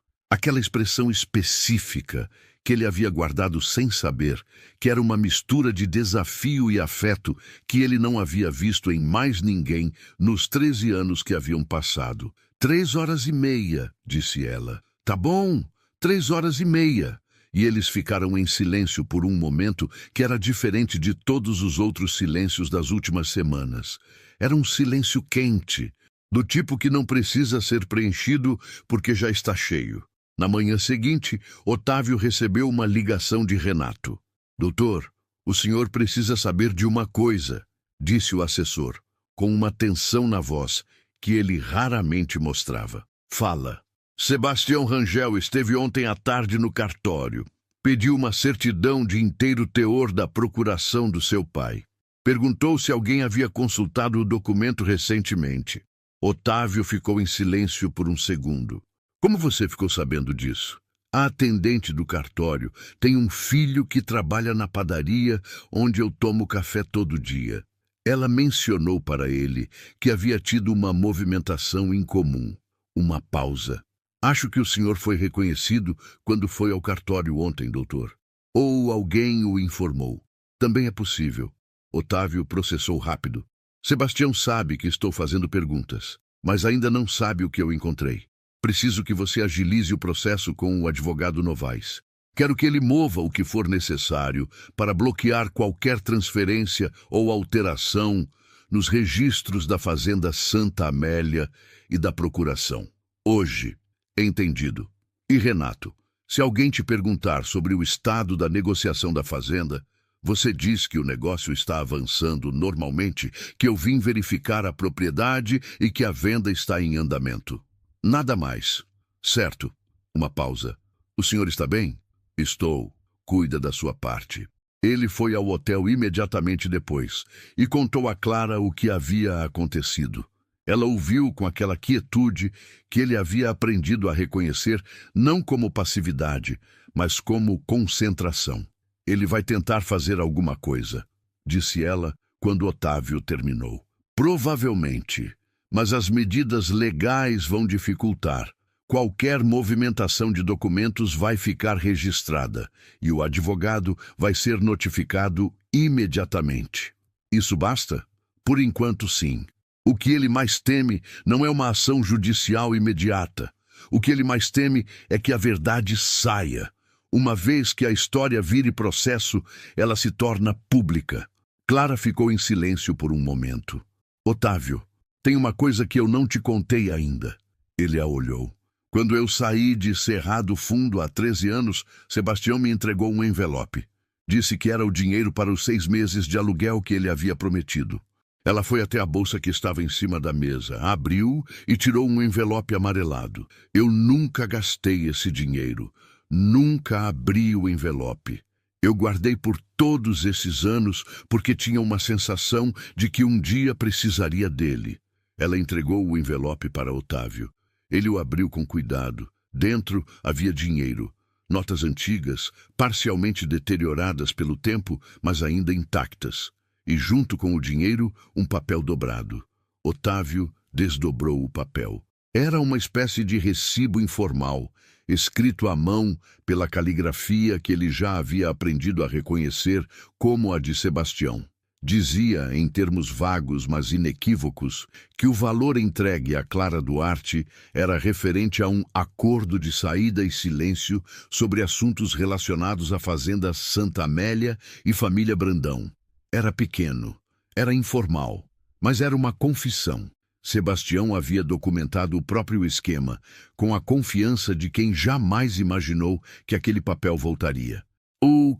específica que ele havia guardado sem saber, que era uma mistura de desafio e afeto que ele não havia visto em mais ninguém nos 13 anos que haviam passado. 3 horas e meia, disse ela. Tá bom, 3 horas e meia. E eles ficaram em silêncio por um momento que era diferente de todos os outros silêncios das últimas semanas. Era um silêncio quente, do tipo que não precisa ser preenchido porque já está cheio. Na manhã seguinte, Otávio recebeu uma ligação de Renato. Doutor, o senhor precisa saber de uma coisa, disse o assessor, com uma tensão na voz que ele raramente mostrava. Fala. Sebastião Rangel esteve ontem à tarde no cartório. Pediu uma certidão de inteiro teor da procuração do seu pai. Perguntou se alguém havia consultado o documento recentemente. Otávio ficou em silêncio por um segundo. Como você ficou sabendo disso? A atendente do cartório tem um filho que trabalha na padaria onde eu tomo café todo dia. Ela mencionou para ele que havia tido uma movimentação incomum, uma pausa. Acho que o senhor foi reconhecido quando foi ao cartório ontem, doutor. Ou alguém o informou. Também é possível. Otávio processou rápido. Sebastião sabe que estou fazendo perguntas, mas ainda não sabe o que eu encontrei. Preciso que você agilize o processo com o advogado Novaes. Quero que ele mova o que for necessário para bloquear qualquer transferência ou alteração nos registros da Fazenda Santa Amélia e da Procuração. Hoje. Entendido. E Renato, se alguém te perguntar sobre o estado da negociação da fazenda, você diz que o negócio está avançando normalmente, que eu vim verificar a propriedade e que a venda está em andamento. Nada mais. Certo. Uma pausa. O senhor está bem? Estou. cuida da sua parte. Ele foi ao hotel imediatamente depois e contou a Clara o que havia acontecido. Ela ouviu com aquela quietude que ele havia aprendido a reconhecer não como passividade, mas como concentração. Ele vai tentar fazer alguma coisa, disse ela quando Otávio terminou. Provavelmente, mas as medidas legais vão dificultar. Qualquer movimentação de documentos vai ficar registrada e o advogado vai ser notificado imediatamente. Isso basta? Por enquanto, sim. O que ele mais teme não é uma ação judicial imediata. O que ele mais teme é que a verdade saia. Uma vez que a história vire processo, ela se torna pública. Clara ficou em silêncio por um momento. Otávio, tem uma coisa que eu não te contei ainda. Ele a olhou. Quando eu saí de Cerrado Fundo há 13 anos, Sebastião me entregou um envelope. Disse que era o dinheiro para os 6 meses de aluguel que ele havia prometido. Ela foi até a bolsa que estava em cima da mesa, abriu e tirou um envelope amarelado. Eu nunca gastei esse dinheiro. Nunca abri o envelope. Eu guardei por todos esses anos porque tinha uma sensação de que um dia precisaria dele. Ela entregou o envelope para Otávio. Ele o abriu com cuidado. Dentro havia dinheiro. Notas antigas, parcialmente deterioradas pelo tempo, mas ainda intactas. E junto com o dinheiro, um papel dobrado. Otávio desdobrou o papel. Era uma espécie de recibo informal, escrito à mão pela caligrafia que ele já havia aprendido a reconhecer como a de Sebastião. Dizia, em termos vagos mas inequívocos, que o valor entregue a Clara Duarte era referente a um acordo de saída e silêncio sobre assuntos relacionados à fazenda Santa Amélia e família Brandão. Era pequeno, era informal, mas era uma confissão. Sebastião havia documentado o próprio esquema, com a confiança de quem jamais imaginou que aquele papel voltaria.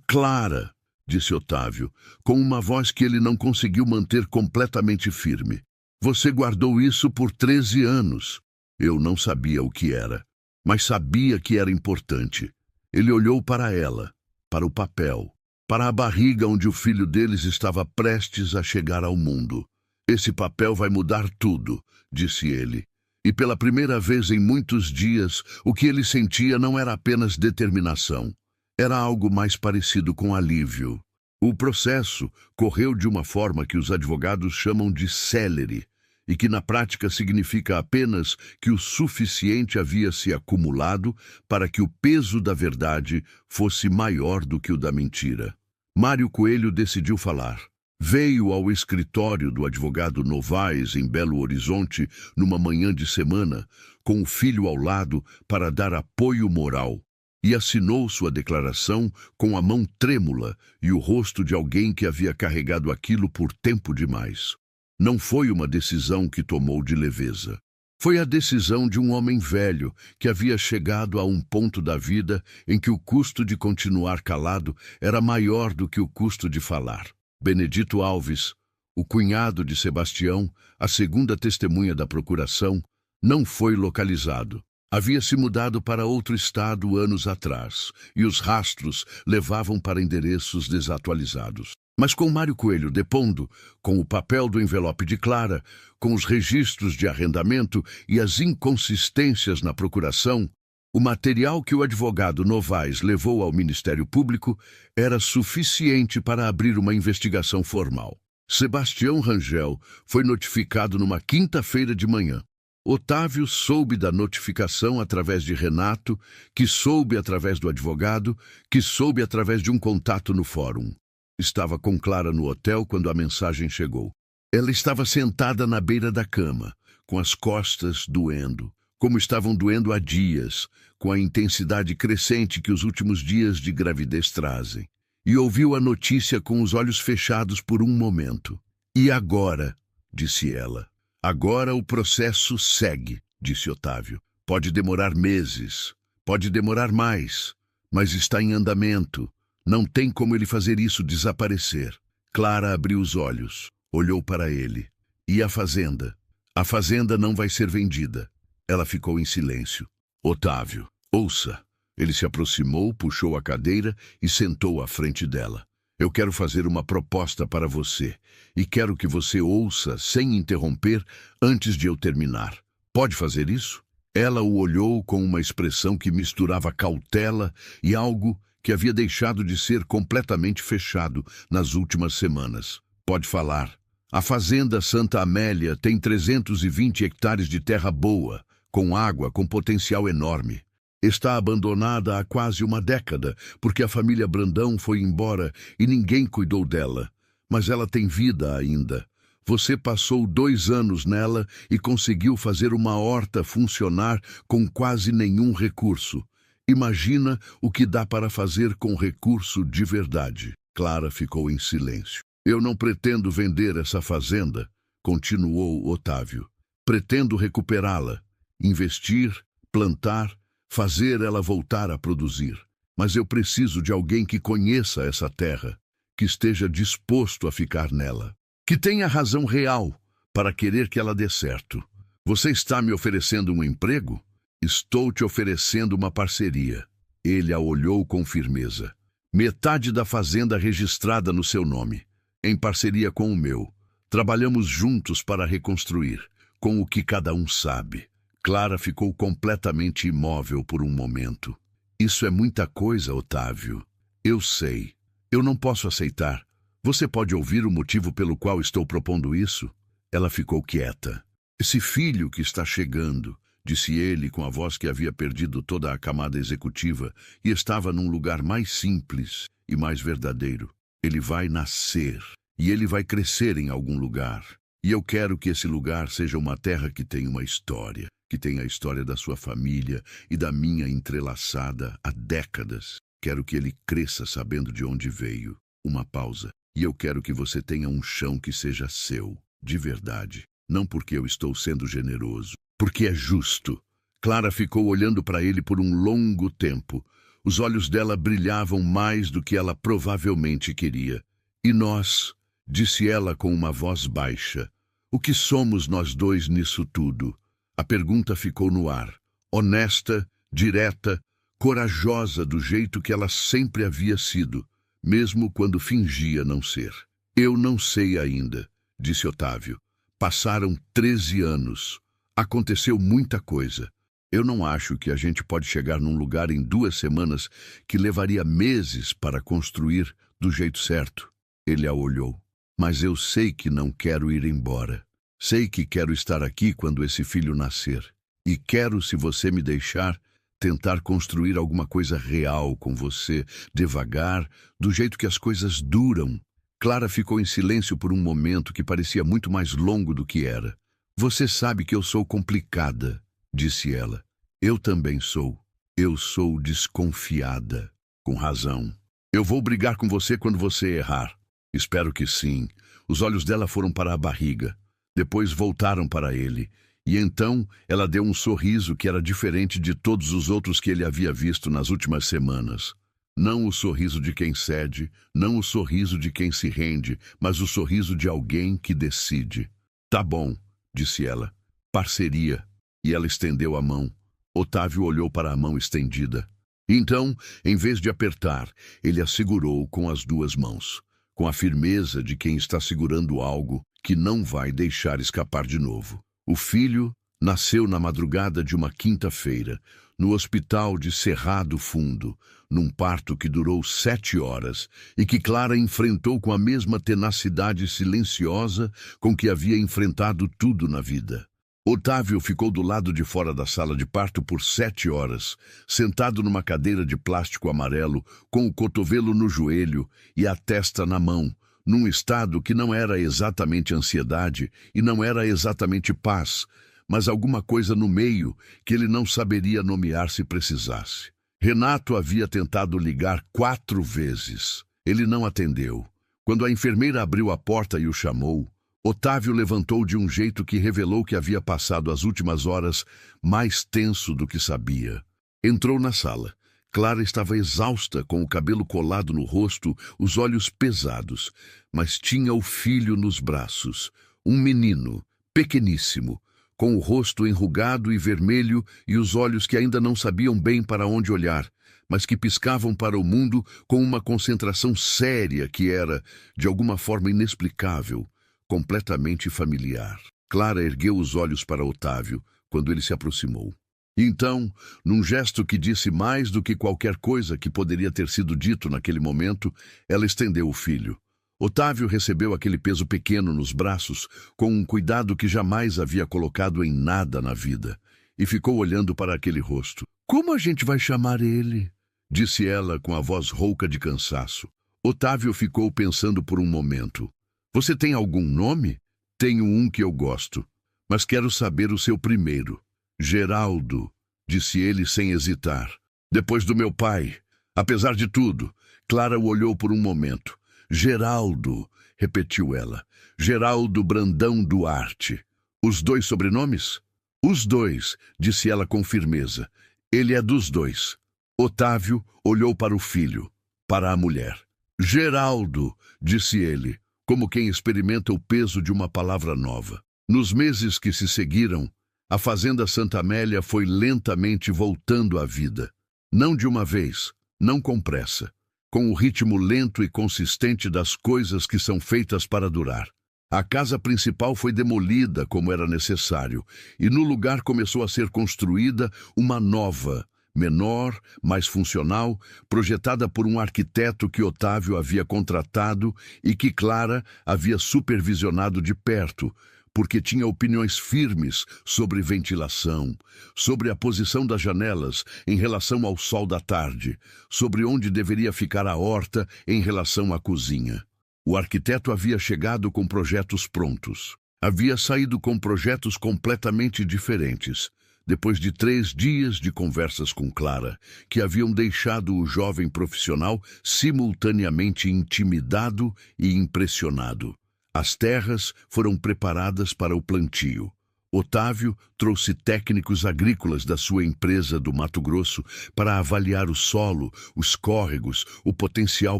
Clara, disse Otávio, com uma voz que ele não conseguiu manter completamente firme. Você guardou isso por 13 anos. Eu não sabia o que era, mas sabia que era importante. Ele olhou para ela, para o papel, para a barriga onde o filho deles estava prestes a chegar ao mundo. Esse papel vai mudar tudo, disse ele. E pela primeira vez em muitos dias, o que ele sentia não era apenas determinação. Era algo mais parecido com alívio. O processo correu de uma forma que os advogados chamam de célere, e que na prática significa apenas que o suficiente havia se acumulado para que o peso da verdade fosse maior do que o da mentira. Mário Coelho decidiu falar. Veio ao escritório do advogado Novaes, em Belo Horizonte, numa manhã de semana, com o filho ao lado para dar apoio moral, e assinou sua declaração com a mão trêmula e o rosto de alguém que havia carregado aquilo por tempo demais. Não foi uma decisão que tomou de leveza. Foi a decisão de um homem velho que havia chegado a um ponto da vida em que o custo de continuar calado era maior do que o custo de falar. Benedito Alves, o cunhado de Sebastião, a segunda testemunha da procuração, não foi localizado. Havia se mudado para outro estado anos atrás, e os rastros levavam para endereços desatualizados. Mas com Mário Coelho depondo, com o papel do envelope de Clara, com os registros de arrendamento e as inconsistências na procuração, o material que o advogado Novaes levou ao Ministério Público era suficiente para abrir uma investigação formal. Sebastião Rangel foi notificado numa quinta-feira de manhã. Otávio soube da notificação através de Renato, que soube através do advogado, que soube através de um contato no fórum. Estava com Clara no hotel quando a mensagem chegou. Ela estava sentada na beira da cama, com as costas doendo, como estavam doendo há dias, com a intensidade crescente que os últimos dias de gravidez trazem. E ouviu a notícia com os olhos fechados por um momento. E agora, disse ela. Agora o processo segue, disse Otávio. Pode demorar meses, pode demorar mais, mas está em andamento. Não tem como ele fazer isso desaparecer. Clara abriu os olhos, olhou para ele. E a fazenda? A fazenda não vai ser vendida. Ela ficou em silêncio. Otávio, ouça. Ele se aproximou, puxou a cadeira e sentou à frente dela. Eu quero fazer uma proposta para você e quero que você ouça sem interromper antes de eu terminar. Pode fazer isso? Ela o olhou com uma expressão que misturava cautela e algo que havia deixado de ser completamente fechado nas últimas semanas. Pode falar. A fazenda Santa Amélia tem 320 hectares de terra boa, com água com potencial enorme. Está abandonada há quase uma década, porque a família Brandão foi embora e ninguém cuidou dela. Mas ela tem vida ainda. Você passou 2 anos nela e conseguiu fazer uma horta funcionar com quase nenhum recurso. Imagina o que dá para fazer com recurso de verdade. Clara ficou em silêncio. Eu não pretendo vender essa fazenda, continuou Otávio. Pretendo recuperá-la, investir, plantar, fazer ela voltar a produzir. Mas eu preciso de alguém que conheça essa terra, que esteja disposto a ficar nela, que tenha razão real para querer que ela dê certo. Você está me oferecendo um emprego? Estou te oferecendo uma parceria. Ele a olhou com firmeza. Metade da fazenda registrada no seu nome, em parceria com o meu. Trabalhamos juntos para reconstruir, com o que cada um sabe. Clara ficou completamente imóvel por um momento. Isso é muita coisa, Otávio. Eu sei. Eu não posso aceitar. Você pode ouvir o motivo pelo qual estou propondo isso? Ela ficou quieta. Esse filho que está chegando, disse ele com a voz que havia perdido toda a camada executiva e estava num lugar mais simples e mais verdadeiro. Ele vai nascer e ele vai crescer em algum lugar. E eu quero que esse lugar seja uma terra que tenha uma história, que tenha a história da sua família e da minha entrelaçada há décadas. Quero que ele cresça sabendo de onde veio. Uma pausa. E eu quero que você tenha um chão que seja seu, de verdade. Não porque eu estou sendo generoso, porque é justo. Clara ficou olhando para ele por um longo tempo. Os olhos dela brilhavam mais do que ela provavelmente queria. E nós, disse ela com uma voz baixa, o que somos nós dois nisso tudo? A pergunta ficou no ar, honesta, direta, corajosa do jeito que ela sempre havia sido, mesmo quando fingia não ser. Eu não sei ainda, disse Otávio. Passaram 13 anos. Aconteceu muita coisa. Eu não acho que a gente pode chegar num lugar em 2 semanas que levaria meses para construir do jeito certo. Ele a olhou. Mas eu sei que não quero ir embora. Sei que quero estar aqui quando esse filho nascer. E quero, se você me deixar, tentar construir alguma coisa real com você, devagar, do jeito que as coisas duram. Clara ficou em silêncio por um momento que parecia muito mais longo do que era. Você sabe que eu sou complicada, disse ela. Eu também sou. Eu sou desconfiada. Com razão. Eu vou brigar com você quando você errar. Espero que sim. Os olhos dela foram para a barriga. Depois voltaram para ele. E então ela deu um sorriso que era diferente de todos os outros que ele havia visto nas últimas semanas. Não o sorriso de quem cede, não o sorriso de quem se rende, mas o sorriso de alguém que decide. Tá bom, disse ela. Parceria. E ela estendeu a mão. Otávio olhou para a mão estendida. Então, em vez de apertar, ele a segurou com as 2 mãos, com a firmeza de quem está segurando algo que não vai deixar escapar de novo. O filho nasceu na madrugada de uma quinta-feira, no hospital de Cerrado Fundo, num parto que durou 7 horas e que Clara enfrentou com a mesma tenacidade silenciosa com que havia enfrentado tudo na vida. Otávio ficou do lado de fora da sala de parto por 7 horas, sentado numa cadeira de plástico amarelo, com o cotovelo no joelho e a testa na mão, num estado que não era exatamente ansiedade e não era exatamente paz, mas alguma coisa no meio que ele não saberia nomear se precisasse. Renato havia tentado ligar 4 vezes. Ele não atendeu. Quando a enfermeira abriu a porta e o chamou, Otávio levantou de um jeito que revelou que havia passado as últimas horas mais tenso do que sabia. Entrou na sala. Clara estava exausta, com o cabelo colado no rosto, os olhos pesados, mas tinha o filho nos braços, um menino, pequeníssimo, com o rosto enrugado e vermelho e os olhos que ainda não sabiam bem para onde olhar, mas que piscavam para o mundo com uma concentração séria que era, de alguma forma inexplicável, completamente familiar. Clara ergueu os olhos para Otávio quando ele se aproximou. Então, num gesto que disse mais do que qualquer coisa que poderia ter sido dito naquele momento, ela estendeu o filho. Otávio recebeu aquele peso pequeno nos braços com um cuidado que jamais havia colocado em nada na vida, e ficou olhando para aquele rosto. "Como a gente vai chamar ele?" disse ela com a voz rouca de cansaço. Otávio ficou pensando por um momento. "Você tem algum nome?" "Tenho um que eu gosto, mas quero saber o seu primeiro." "Geraldo", disse ele sem hesitar. "Depois do meu pai." Apesar de tudo, Clara o olhou por um momento. "Geraldo", repetiu ela. "Geraldo Brandão Duarte." "Os dois sobrenomes?" "Os dois", disse ela com firmeza. "Ele é dos dois." Otávio olhou para o filho, para a mulher. "Geraldo", disse ele, como quem experimenta o peso de uma palavra nova. Nos meses que se seguiram, a Fazenda Santa Amélia foi lentamente voltando à vida. Não de uma vez, não com pressa, com o ritmo lento e consistente das coisas que são feitas para durar. A casa principal foi demolida como era necessário, e no lugar começou a ser construída uma nova, menor, mais funcional, projetada por um arquiteto que Otávio havia contratado e que Clara havia supervisionado de perto, porque tinha opiniões firmes sobre ventilação, sobre a posição das janelas em relação ao sol da tarde, sobre onde deveria ficar a horta em relação à cozinha. O arquiteto havia chegado com projetos prontos. Havia saído com projetos completamente diferentes, depois de 3 dias de conversas com Clara, que haviam deixado o jovem profissional simultaneamente intimidado e impressionado. As terras foram preparadas para o plantio. Otávio trouxe técnicos agrícolas da sua empresa do Mato Grosso para avaliar o solo, os córregos, o potencial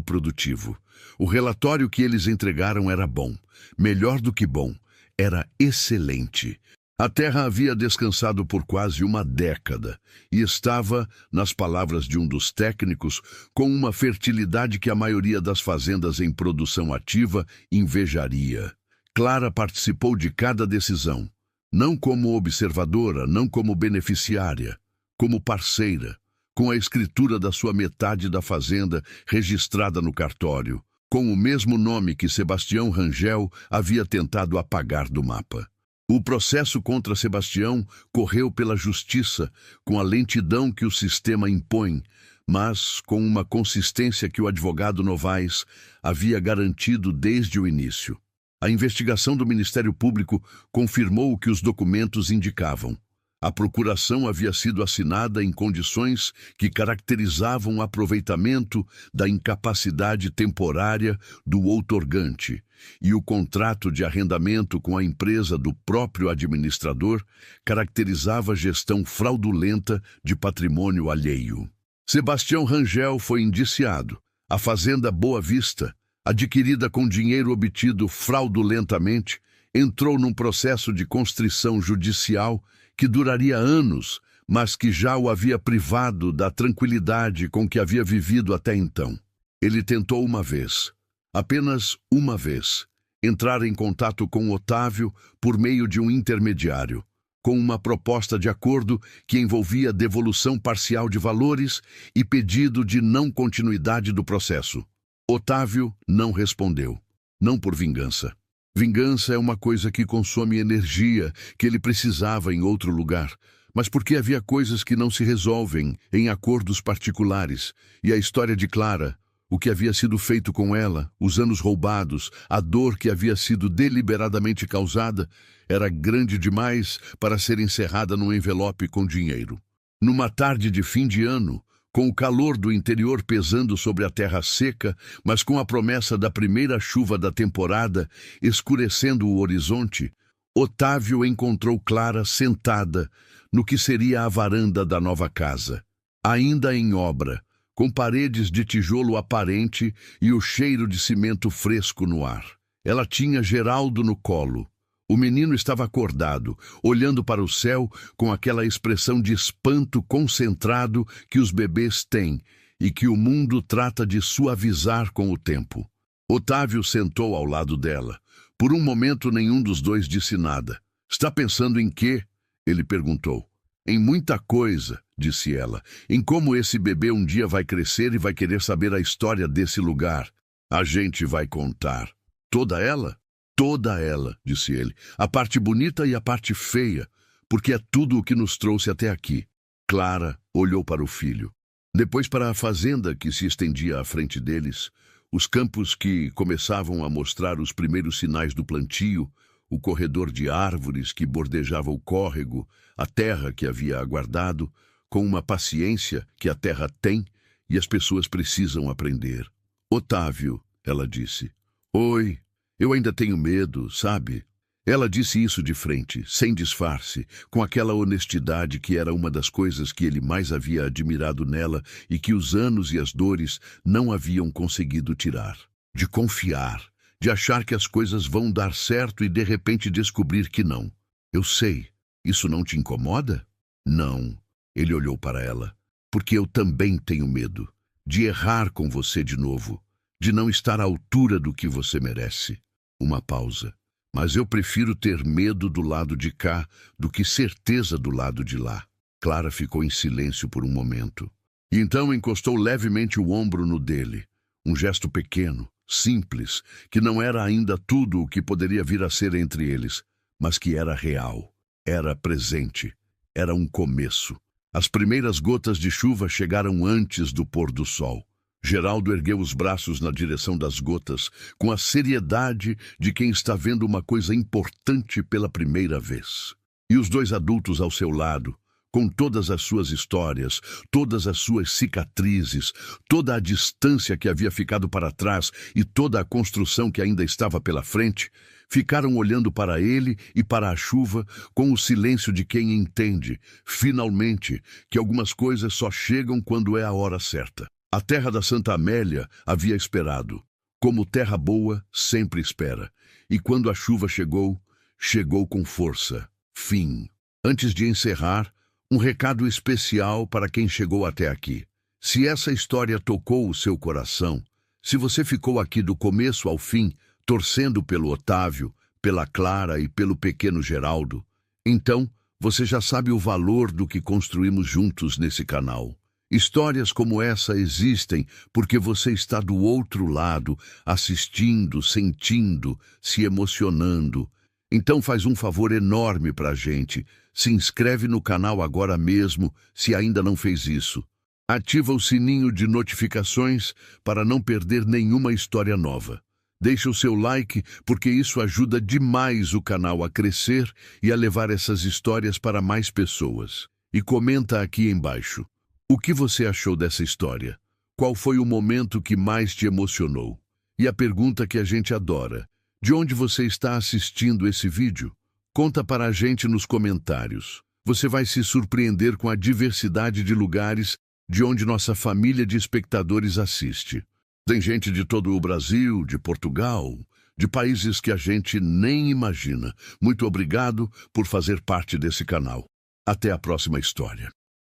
produtivo. O relatório que eles entregaram era bom, melhor do que bom, era excelente. A terra havia descansado por quase uma década e estava, nas palavras de um dos técnicos, com uma fertilidade que a maioria das fazendas em produção ativa invejaria. Clara participou de cada decisão, não como observadora, não como beneficiária, como parceira, com a escritura da sua metade da fazenda registrada no cartório, com o mesmo nome que Sebastião Rangel havia tentado apagar do mapa. O processo contra Sebastião correu pela justiça, com a lentidão que o sistema impõe, mas com uma consistência que o advogado Novaes havia garantido desde o início. A investigação do Ministério Público confirmou o que os documentos indicavam. A procuração havia sido assinada em condições que caracterizavam o aproveitamento da incapacidade temporária do outorgante, e o contrato de arrendamento com a empresa do próprio administrador caracterizava gestão fraudulenta de patrimônio alheio. Sebastião Rangel foi indiciado. A fazenda Boa Vista, adquirida com dinheiro obtido fraudulentamente, entrou num processo de constrição judicial que duraria anos, mas que já o havia privado da tranquilidade com que havia vivido até então. Ele tentou uma vez, apenas uma vez, entrar em contato com Otávio por meio de um intermediário, com uma proposta de acordo que envolvia devolução parcial de valores e pedido de não continuidade do processo. Otávio não respondeu, não por vingança. Vingança é uma coisa que consome energia que ele precisava em outro lugar, mas porque havia coisas que não se resolvem em acordos particulares, e a história de Clara, o que havia sido feito com ela, os anos roubados, a dor que havia sido deliberadamente causada, era grande demais para ser encerrada num envelope com dinheiro. Numa tarde de fim de ano, com o calor do interior pesando sobre a terra seca, mas com a promessa da primeira chuva da temporada escurecendo o horizonte, Otávio encontrou Clara sentada no que seria a varanda da nova casa, ainda em obra, com paredes de tijolo aparente e o cheiro de cimento fresco no ar. Ela tinha Geraldo no colo, O menino estava acordado, olhando para o céu com aquela expressão de espanto concentrado que os bebês têm e que o mundo trata de suavizar com o tempo. Otávio sentou ao lado dela. Por um momento, nenhum dos dois disse nada. Está pensando em quê? Ele perguntou. Em muita coisa, disse ela. Em como esse bebê um dia vai crescer e vai querer saber a história desse lugar. A gente vai contar. Toda ela? Toda ela, disse ele. A parte bonita e a parte feia, porque é tudo o que nos trouxe até aqui. Clara olhou para o filho. Depois para a fazenda que se estendia à frente deles, os campos que começavam a mostrar os primeiros sinais do plantio, o corredor de árvores que bordejava o córrego, a terra que havia aguardado, com uma paciência que a terra tem e as pessoas precisam aprender. Otávio, ela disse. Oi, eu ainda tenho medo, sabe? Ela disse isso de frente, sem disfarce, com aquela honestidade que era uma das coisas que ele mais havia admirado nela e que os anos e as dores não haviam conseguido tirar. De confiar, de achar que as coisas vão dar certo e de repente descobrir que não. Eu sei. Isso não te incomoda? Não. Ele olhou para ela. Porque eu também tenho medo. De errar com você de novo. De não estar à altura do que você merece. Uma pausa. Mas eu prefiro ter medo do lado de cá do que certeza do lado de lá. Clara ficou em silêncio por um momento. E então encostou levemente o ombro no dele. Um gesto pequeno, simples, que não era ainda tudo o que poderia vir a ser entre eles, mas que era real, era presente, era um começo. As primeiras gotas de chuva chegaram antes do pôr do sol. Geraldo ergueu os braços na direção das gotas, com a seriedade de quem está vendo uma coisa importante pela primeira vez. E os dois adultos ao seu lado, com todas as suas histórias, todas as suas cicatrizes, toda a distância que havia ficado para trás e toda a construção que ainda estava pela frente, ficaram olhando para ele e para a chuva com o silêncio de quem entende, finalmente, que algumas coisas só chegam quando é a hora certa. A terra da Santa Amélia havia esperado. Como terra boa, sempre espera. E quando a chuva chegou, chegou com força. Fim. Antes de encerrar, um recado especial para quem chegou até aqui. Se essa história tocou o seu coração, se você ficou aqui do começo ao fim, torcendo pelo Otávio, pela Clara e pelo pequeno Geraldo, então você já sabe o valor do que construímos juntos nesse canal. Histórias como essa existem porque você está do outro lado, assistindo, sentindo, se emocionando. Então faz um favor enorme para a gente. Se inscreve no canal agora mesmo, se ainda não fez isso. Ativa o sininho de notificações para não perder nenhuma história nova. Deixa o seu like, porque isso ajuda demais o canal a crescer e a levar essas histórias para mais pessoas. E comenta aqui embaixo. O que você achou dessa história? Qual foi o momento que mais te emocionou? E a pergunta que a gente adora: de onde você está assistindo esse vídeo? Conta para a gente nos comentários. Você vai se surpreender com a diversidade de lugares de onde nossa família de espectadores assiste. Tem gente de todo o Brasil, de Portugal, de países que a gente nem imagina. Muito obrigado por fazer parte desse canal. Até a próxima história.